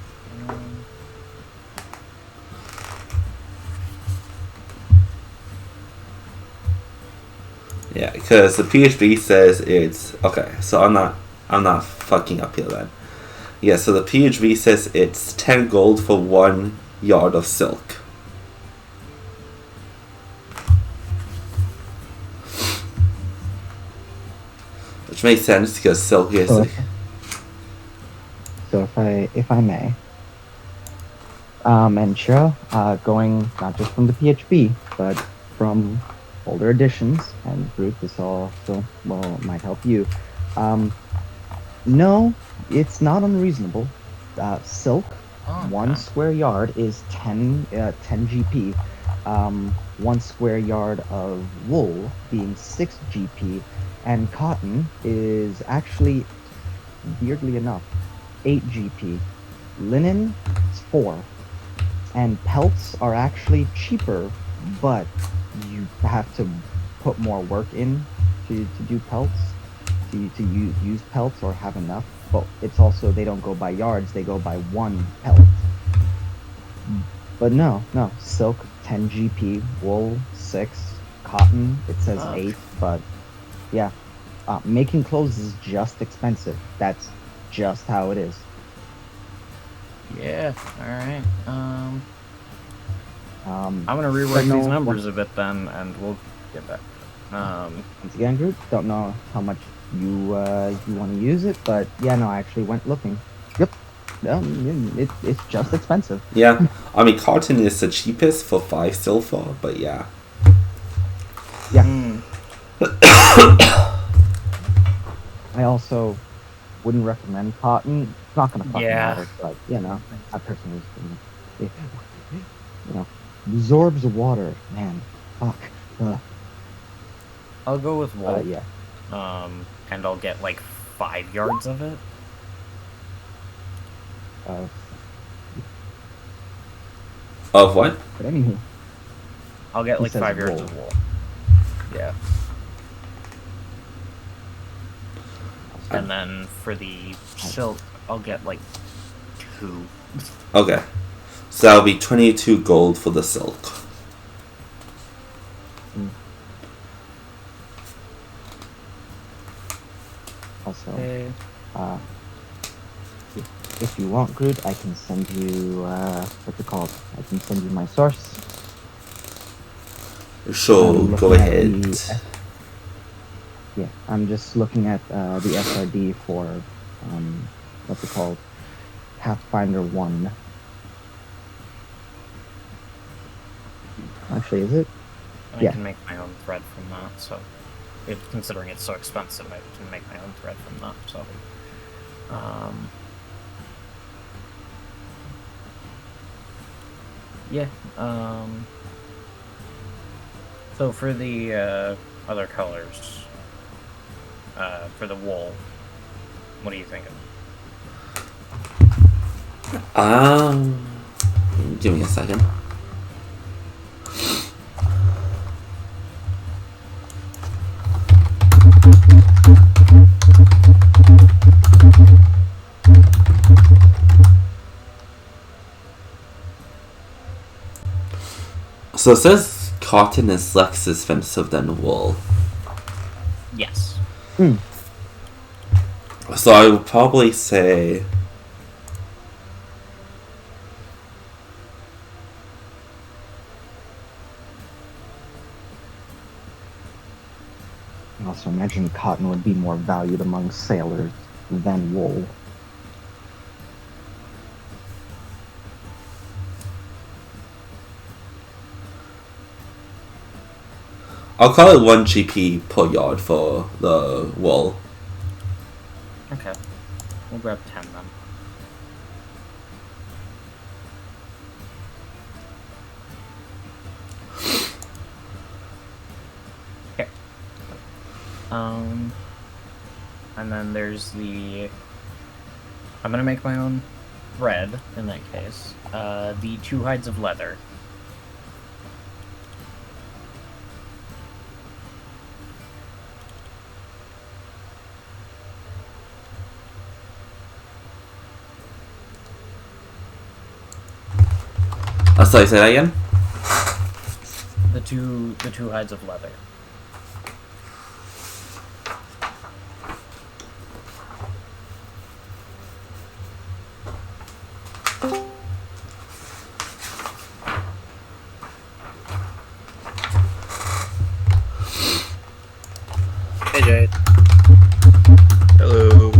Yeah, because the PHB says it's okay. So I'm not fucking up here then. Yeah, so the PHB says it's 10 gold for 1 yard of silk. Which makes sense because silk is. So if I may, and Shiro, going not just from the PHB, but from older editions, and Brute, this also might help you. No, it's not unreasonable. Silk, 1 square yard is 10 GP. 1 square yard of wool being 6 GP, and cotton is actually, weirdly enough, 8 GP. Linen is 4. And pelts are actually cheaper, but you have to put more work in to do pelts, to use pelts or have enough. But it's also, they don't go by yards, they go by 1 pelt. But no, silk 10 GP, wool 6, cotton it says 8, but yeah. Making clothes is just expensive. That's just how it is. Yeah, alright. I'm gonna rewrite these numbers a bit then, and we'll get back. Once again, group, don't know how much you want to use it, but yeah, no, I actually went looking. Yep. It's just expensive. Yeah, I mean cotton is the cheapest for 5 silver, but yeah. Yeah. I also wouldn't recommend cotton. It's not gonna fucking matter, but I personally, absorbs water. Man, fuck. I'll go with wool. Yeah. And I'll get like 5 yards of it. Of what? But anywho, I'll get like 5 yards wool. of wool. Yeah. And then for the silk, I'll get like 2. Okay. So that'll be 22 gold for the silk. Also, Okay. if you want, Groot, I can send you what's it called? I can send you my source. Sure, go ahead. Yeah, I'm just looking at the SRD for what's it called? Pathfinder 1. Actually, is it? I can make my own thread from that, so considering it's so expensive, I can make my own thread from that, so yeah, so for the other colors, for the wool, what are you thinking? Give me a second. So it says cotton is less expensive than wool. Yes. So I would probably say I also imagine cotton would be more valued among sailors than wool. I'll call it 1 GP per yard for the wool. Okay. We'll grab 10 then. Okay. And then there's the... I'm gonna make my own thread, in that case. The 2 hides of leather. Sorry, say that again? The two hides of leather. Hey, Jade. Hello.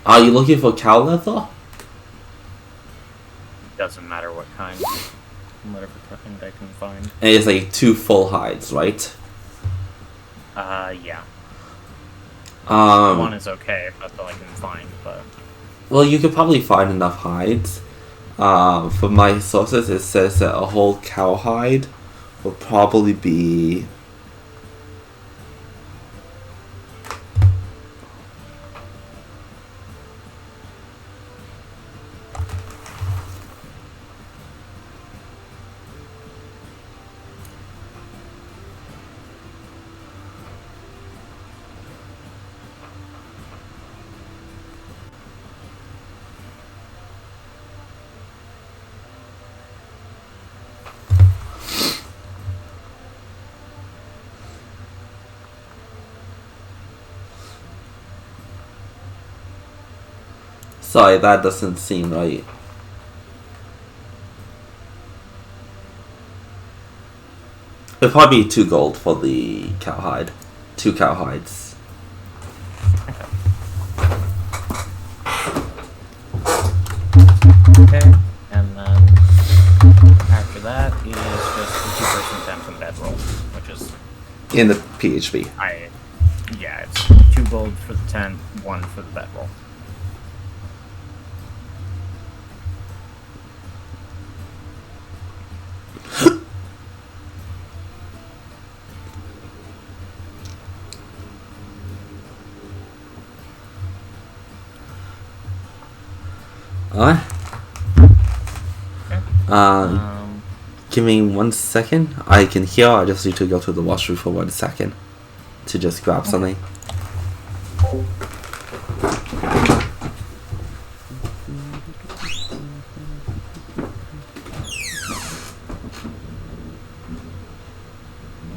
Are you looking for cow leather? Doesn't matter what kind. Whatever kind I can find. And it's like 2 full hides, right? Yeah. One Um, is okay, if that's all I can find, but... well, you could probably find enough hides. From my sources, it says that a whole cow hide will probably be... Sorry, that doesn't seem right. It'll probably be 2 gold for the cow hide. 2 cow hides. Okay, and then after that is just the 2-person temp and bedroll, which is In the PHP. yeah, it's 2 gold for the tent, 1 for the bedroll. Alright. Okay. Give me 1 second. I can hear. I just need to go to the washroom for 1 second to just grab something.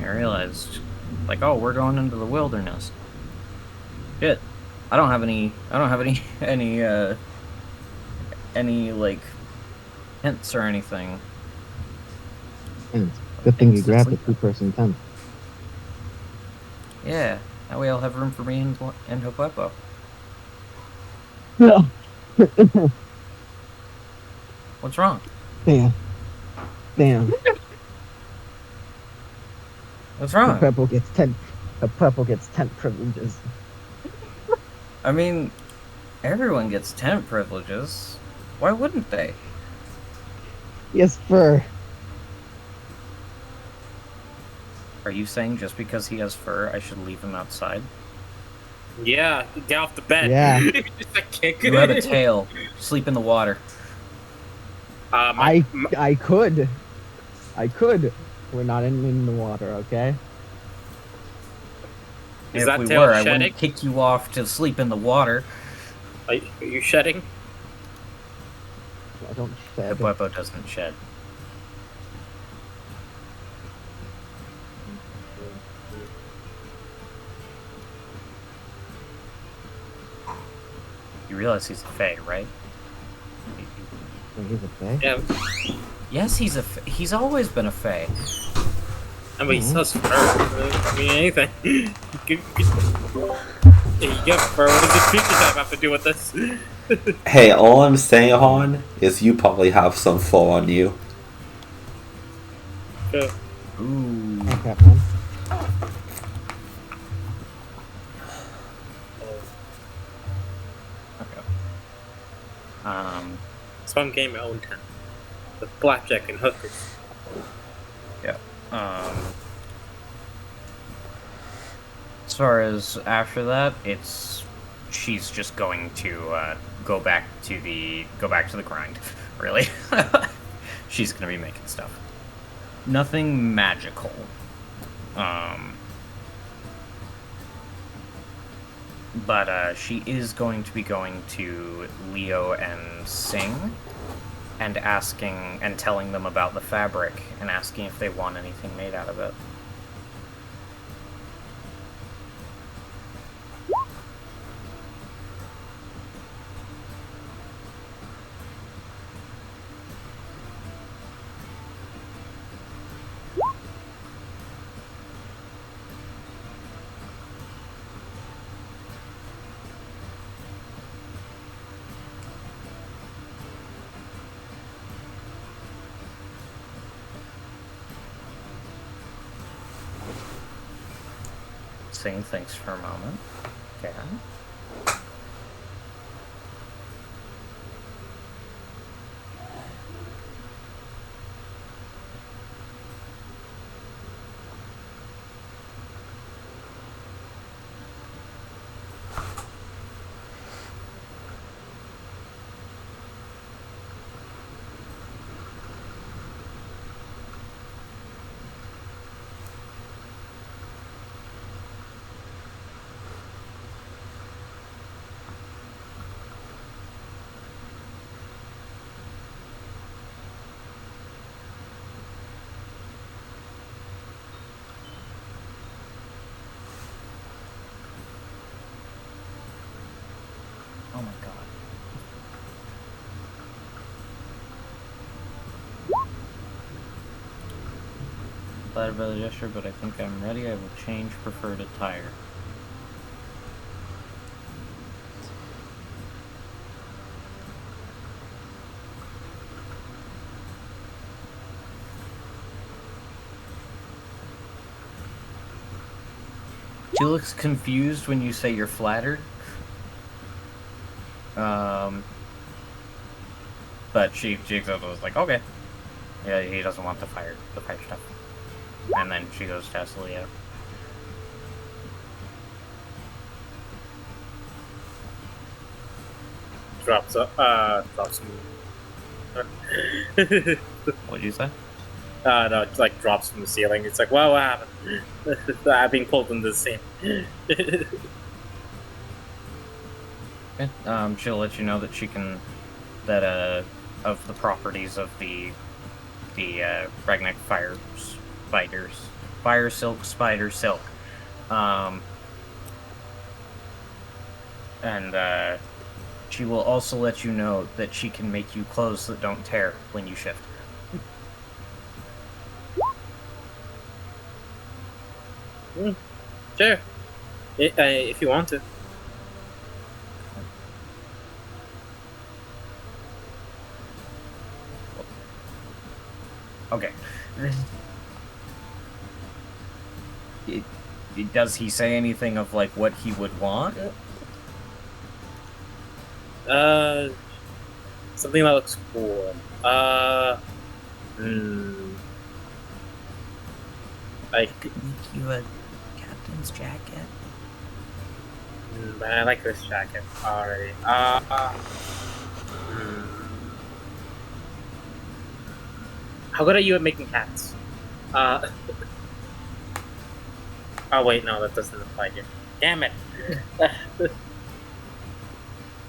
I realized, like, oh, we're going into the wilderness. Shit, I don't have any any like hints or anything. Good thing you grabbed the 2-person tent. Yeah, that way I'll have room for me and Hopepo. No. What's wrong? Damn. What's The wrong? purple gets tent. The purple gets tent privileges. I mean, everyone gets tent privileges. Why wouldn't they? Yes, fur. Are you saying just because he has fur, I should leave him outside? Yeah, get off the bed. Yeah. Just a kick. You have a tail. Sleep in the water. I could. We're not in the water, okay? Is If that we tail were, I shedding? wouldn't kick you off to sleep in the water. Are you shedding? I don't shed. Hopepo doesn't shed. You realize he's a fae, right? Wait, he's a fae? Yeah. Yes, he's always been a fae. I mean, he does fur. I mean, anything. Yeah, you get fur. What does the creature type have to do with this? Hey, all I'm saying, Han, is you probably have some fur on you. Ooh. Okay, man. So I'm getting my own tent with blackjack and hookers. Yeah. As far as after that, she's just going to go back to the grind. Really, she's gonna be making stuff. Nothing magical. But she is going to be going to Leo and Sing and asking and telling them about the fabric and asking if they want anything made out of it. Sing thinks for a moment. Okay. Oh my god. Flattered by the gesture, but I think I'm ready. I will change preferred attire. She looks confused when you say you're flattered. But she was like, okay. Yeah, he doesn't want the fire stuff. And then she goes to ask Leo. Drops some. What'd you say? No, it like drops from the ceiling. It's like, well, what happened? I've been pulled into the scene. Okay. She'll let you know that of the properties of the Ragnak fire silk spider silk. And she will also let you know that she can make you clothes that don't tear when you shift. Sure. If you want to. Okay. Does he say anything of like what he would want? Something that looks cool. Like, Make you a captain's jacket. but I like this jacket already. How good are you at making hats? Oh wait, no, that doesn't apply here. Damn it.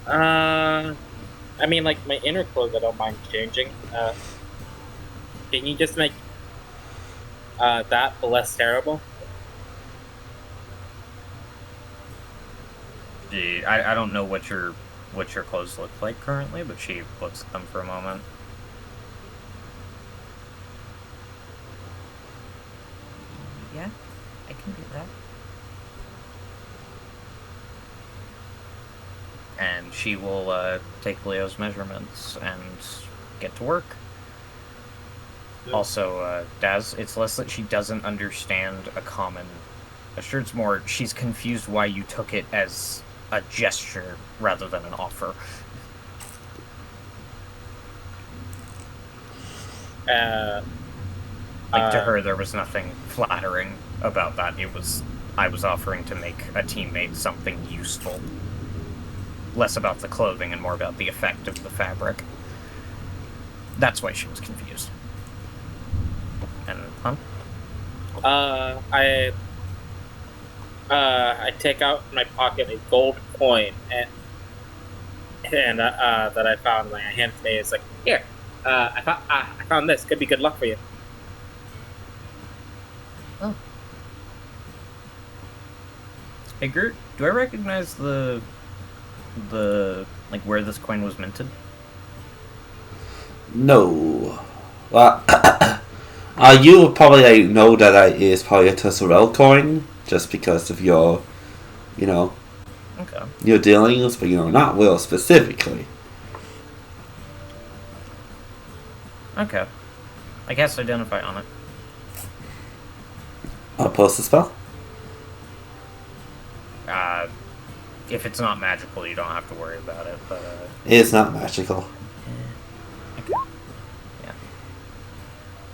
I mean, like, my inner clothes I don't mind changing. Can you just make that less terrible? I don't know what your clothes look like currently, but she looks at them for a moment. Yeah, I can do that. And she will take Leo's measurements and get to work. Also, Daz, it's less that she doesn't understand a common... It's more she's confused why you took it as a gesture rather than an offer. Like, to her, there was nothing flattering about that. I was offering to make a teammate something useful. Less about the clothing and more about the effect of the fabric. That's why she was confused. And, I take out from my pocket a gold coin and that I found when I hand it to me. It's like, here, I found this. Could be good luck for you. Oh. Hey, Gert, do I recognize the like where this coin was minted? No. Well, you would probably know that that is probably a Tesserel coin, just because of your, Okay. your dealings, but not Will specifically. Okay. I guess identify on it. I'll post the spell. If it's not magical, you don't have to worry about it, but, It is not magical. okay.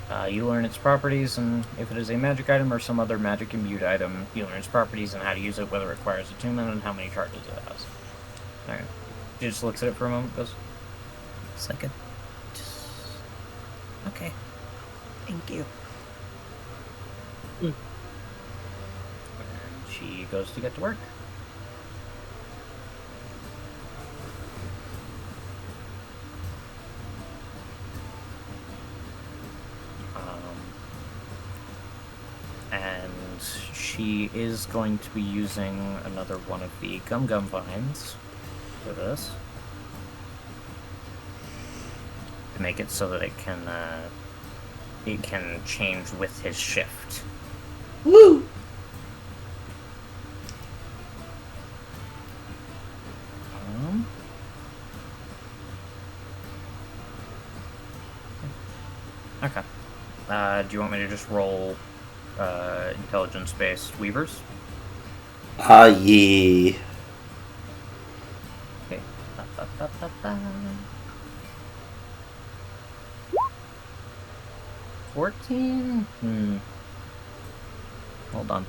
Yeah. You learn its properties, and if it is a magic item or some other magic imbued item, you learn its properties and how to use it, whether it requires attunement, and how many charges it has. Alright. She just looks at it for a moment, goes, Second. Okay. Thank you. and she goes to get to work. And she is going to be using another one of the gum vines for this to make it so that it can change with his shift. Woo! Okay. Do you want me to just roll intelligence-based weavers? Yeah. Okay. 14? Hold on.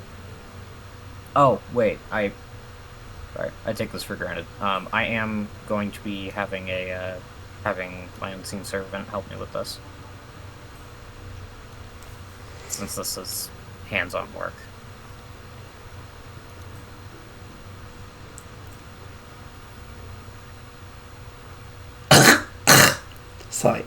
Oh, wait, sorry, I take this for granted. I am going to be having having my unseen servant help me with this. Since this is hands-on work. Sorry.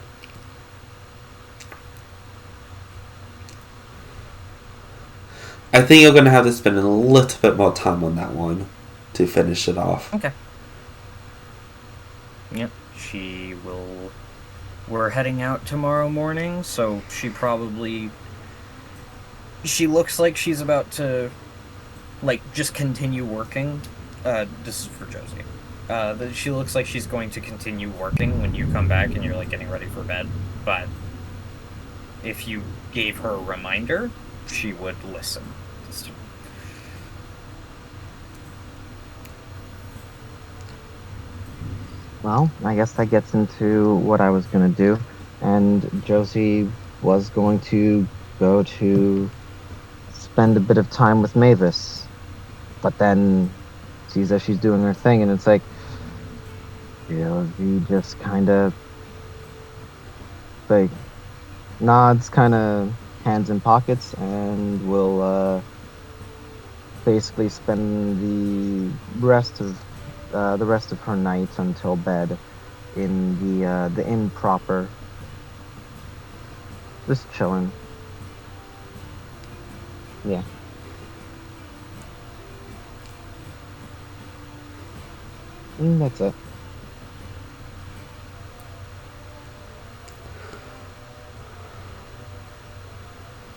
I think you're going to have to spend a little bit more time on that one to finish it off. Okay. Yep, she will... We're heading out tomorrow morning, so she probably... She looks like she's about to, like, just continue working. This is for Josie. She looks like she's going to continue working when you come back and you're, like, getting ready for bed. But if you gave her a reminder, she would listen. Well, I guess that gets into what I was going to do. And Josie was going to go to spend a bit of time with Mavis. But then sees that she's doing her thing, and it's like, Josie just kind of, like, nods, kind of hands in pockets, and will basically spend the rest of her night until bed in the inn proper, just chilling. Yeah. And that's it.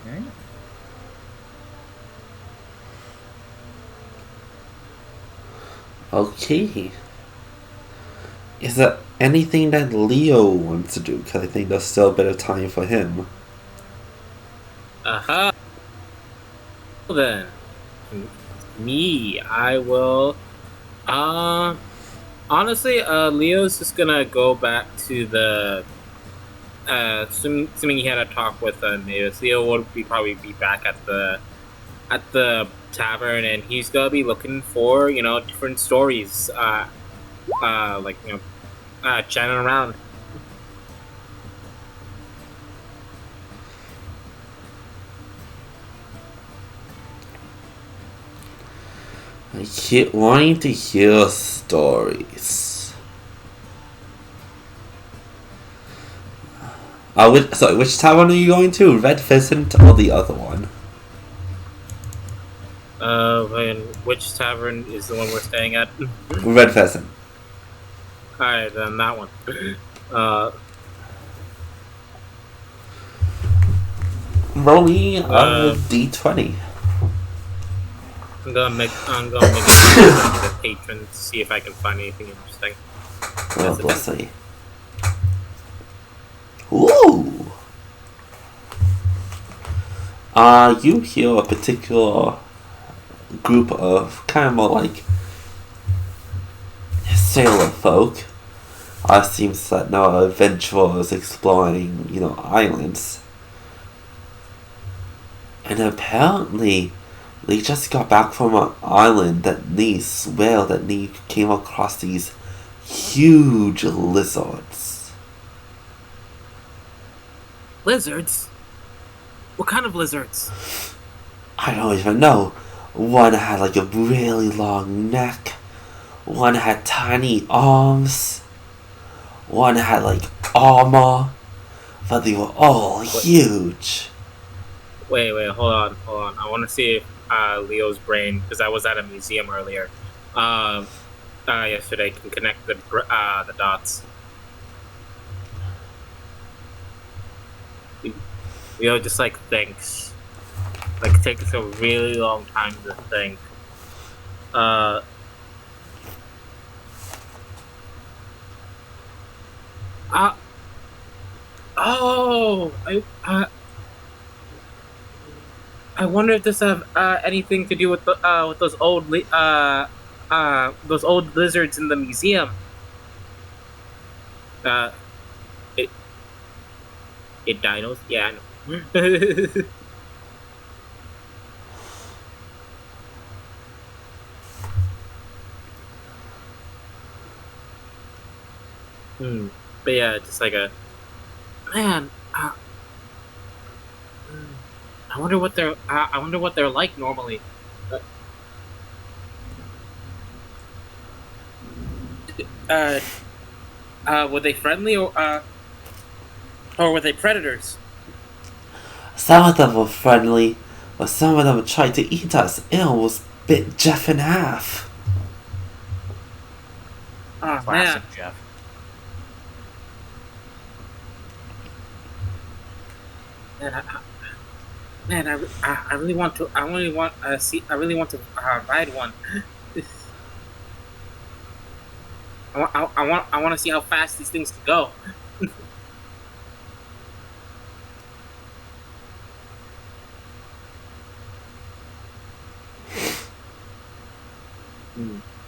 Alright. Okay. Is there anything that Leo wants to do? Because I think there's still a bit of time for him. Aha. Well then, me, I will. Honestly, Leo's just gonna go back to the assuming he had a talk with natives, Leo would probably be back at the tavern, and he's gonna be looking for different stories. Like chatting around. I keep wanting to hear stories. Which tavern are you going to? Red Pheasant or the other one? And which tavern is the one we're staying at? Red Pheasant. Alright, then that one. Roll me a d20. I'm gonna make a patron to see if I can find anything interesting. Oh, let's see. Ooh! You hear a particular group of kind of more like sailor folk. Seems that now adventurers exploring, islands. And apparently, they just got back from an island that they swear that they came across these huge lizards. Lizards? What kind of lizards? I don't even know. One had like a really long neck. One had tiny arms. One had like armor. But they were all huge. Wait, hold on. I want to see if Leo's brain, because I was at a museum earlier, yesterday, can connect the dots. Leo just thinks, takes a really long time to think. I wonder if this have anything to do with those old lizards in the museum. It dinos? Yeah, I know. But yeah, just like a man. I wonder what they're like normally. Were they friendly or were they predators? Some of them were friendly, but some of them tried to eat us. It almost bit Jeff in half. Oh Classic man. Jeff. Man, I really want to. I really want to ride one. I want to see how fast these things can go.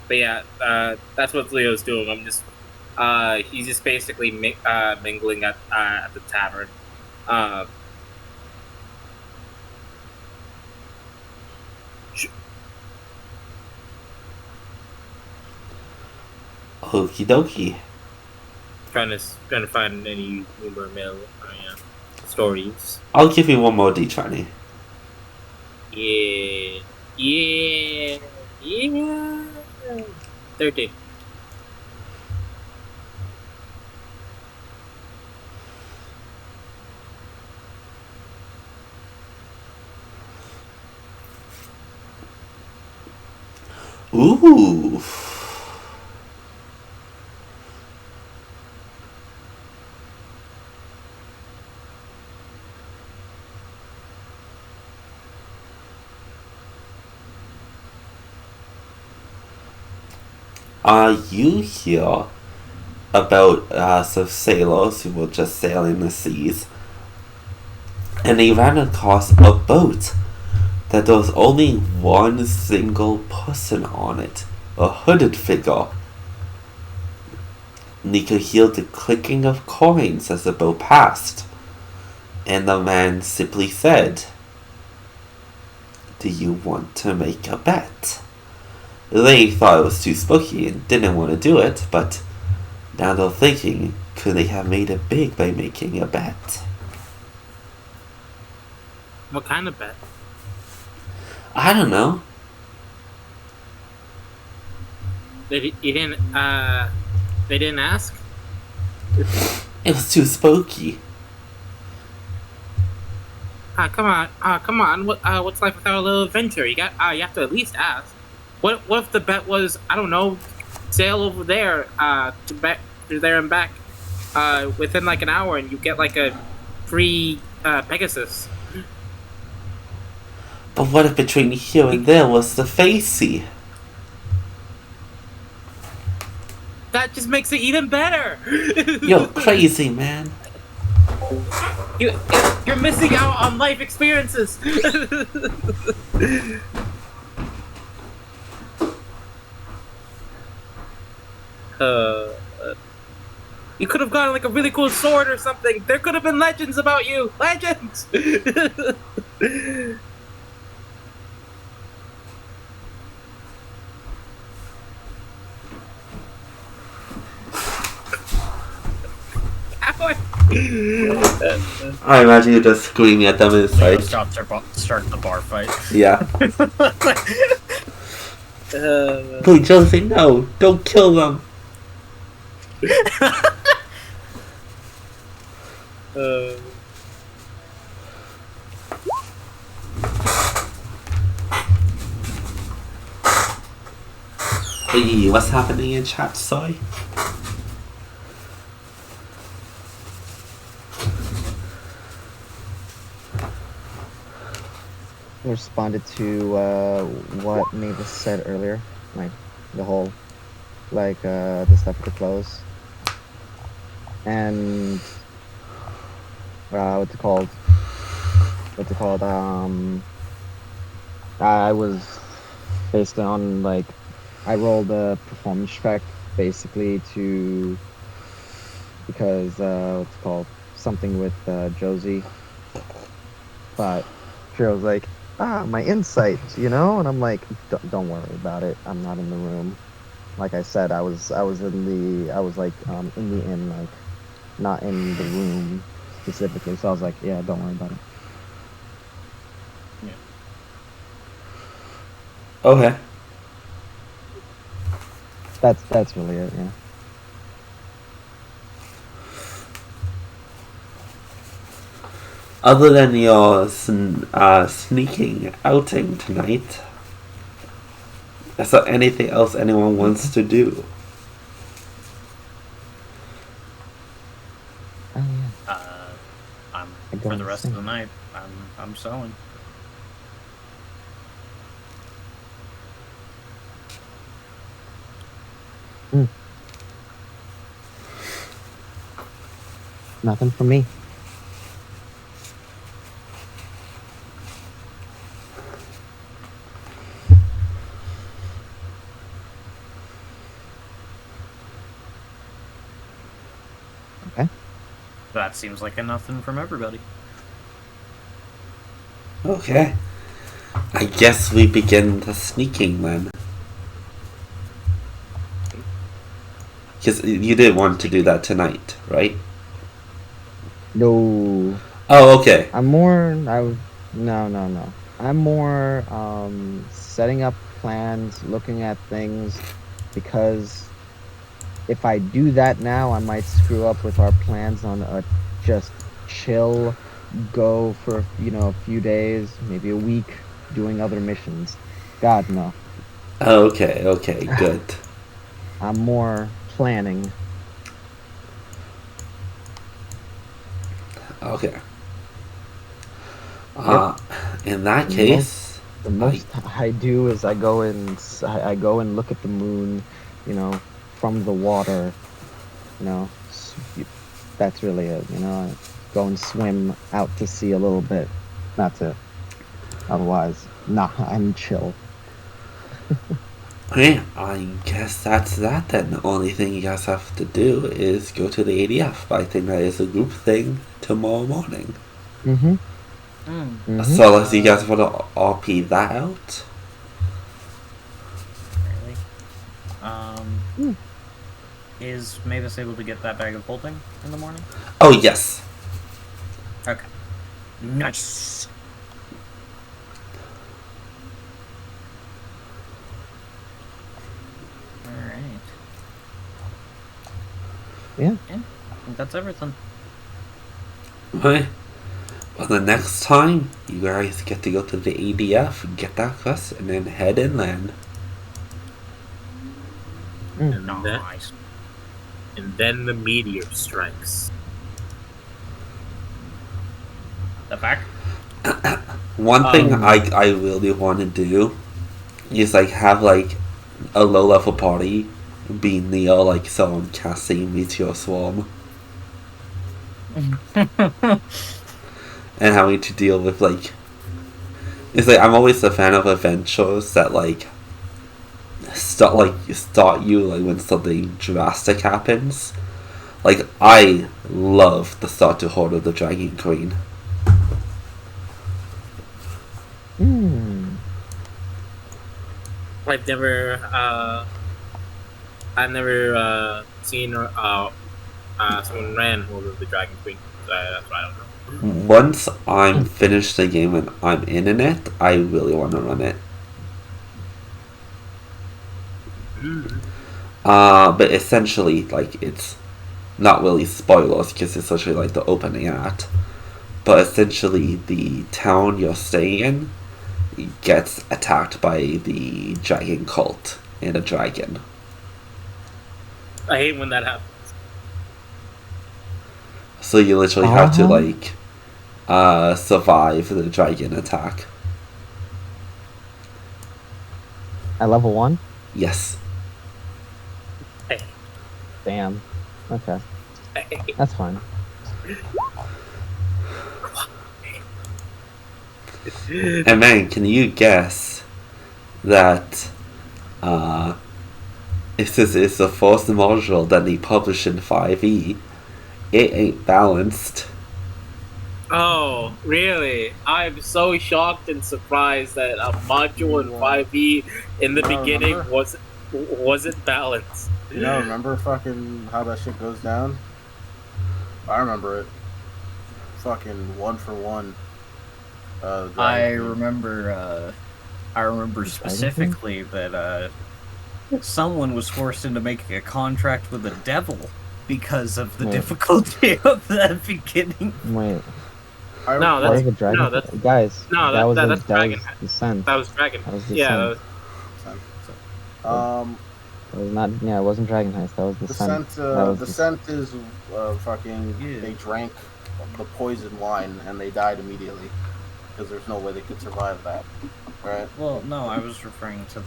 But yeah, that's what Leo's doing. He's just basically mingling at the tavern. Okie dokie. Trying to find any rumor mill stories. I'll give you one more d20. Yeah. 13. Ooh. You hear about some sailors who were just sailing the seas, and they ran across a boat that there was only one single person on it, a hooded figure. He could hear the clicking of coins as the boat passed, and the man simply said, "Do you want to make a bet?" They thought it was too spooky and didn't want to do it, but now they're thinking, could they have made it big by making a bet? What kind of bet? I don't know. They didn't ask? It was too spooky. Come on. Come on. What's life without a little adventure? You have to at least ask. What if the bet was, I don't know, sail over there, to there and back, within like an hour, and you get like a free Pegasus. But what if between here and there was the Facey? That just makes it even better. You're crazy, man. You're missing out on life experiences. You could have gotten like a really cool sword or something. There could have been legends about you. Legends. I imagine you just screaming at them inside. Start the bar fight. Yeah. Please, Josie, no! Don't kill them! Hey, what's happening in chat, sorry? Responded to what Mavis said earlier, like the whole, like the stuff with the clothes, and what's it called? I was based on like I rolled a performance check basically because what's it called, something with Josie, but Cheryl was like, my insight, and I'm like, don't worry about it. I'm not in the room. Like I said, I was in the inn, like not in the room specifically. So I was like, yeah, don't worry about it. Yeah. Okay. That's really it. Yeah. Other than your sneaking outing tonight, is there anything else anyone wants to do? Oh yeah. For the rest of the night, I'm sewing. Nothing for me. Okay. That seems like a nothing from everybody. Okay. I guess we begin the sneaking then. Because you didn't want to do that tonight, right? No. Oh, okay. No. I'm more setting up plans, looking at things, because if I do that now, I might screw up with our plans on a just chill go for a few days, maybe a week, doing other missions. God, no. Okay, good. I'm more planning. Okay. In that case, The most I do is I go and look at the moon, from the water, that's really it, I go and swim out to sea a little bit. That's it. Otherwise, nah, I'm chill. Okay, I guess that's that then. The only thing you guys have to do is go to the ADF. But I think that is a group thing tomorrow morning. Mm-hmm. Hmm. So unless you guys want to RP that out. Really? Hmm. Is Mavis able to get that bag of holding in the morning? Oh yes. Okay. Nice. Alright. Yeah. I think that's everything. Okay. Well, the next time you guys get to go to the ADF, get that quest, and then head inland. And then, Nice. and then the meteor strikes. The fact? One thing I really want to do is like have like a low level party be Neo, like someone casting Meteor Swarm and having to deal with like, it's like I'm always a fan of adventures that like start you like when something drastic happens. Like I love the start to Horde of the Dragon Queen. Hmm. I've never seen someone ran Hold of the Dragon Queen. So that's why I don't know. Once I'm finished the game and I'm in it, I really want to run it. But essentially, like, it's not really spoilers because it's literally like the opening act. But essentially, the town you're staying in gets attacked by the dragon cult and a dragon. I hate when that happens. So you literally have to Uh-huh. like survive the dragon attack. At level 1? Yes. Damn. Okay. That's fine. And man, can you guess that if this is the first module that they published in 5e, it ain't balanced. Oh, really? I'm so shocked and surprised that a module in 5e in the beginning remember? wasn't balanced. You know, remember fucking how that shit goes down? I remember it. Fucking 1-for-1. I Dragon remember specifically that someone was forced into making a contract with the devil because of the Wait. difficulty of that beginning. Wait. I No, What that's is the dragon? no, that's Guys, no, that was that's the Dragon. Descent. That was Dragon. That was Yeah, Descent. It It was not. Yeah, it wasn't Dragon Heist. That was Descent. Descent is fucking. Yeah. They drank the poison wine and they died immediately because there's no way they could survive that, right? Well, no, I was referring to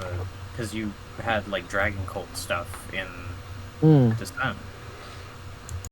because you had like Dragon Cult stuff in Hmm. Descent.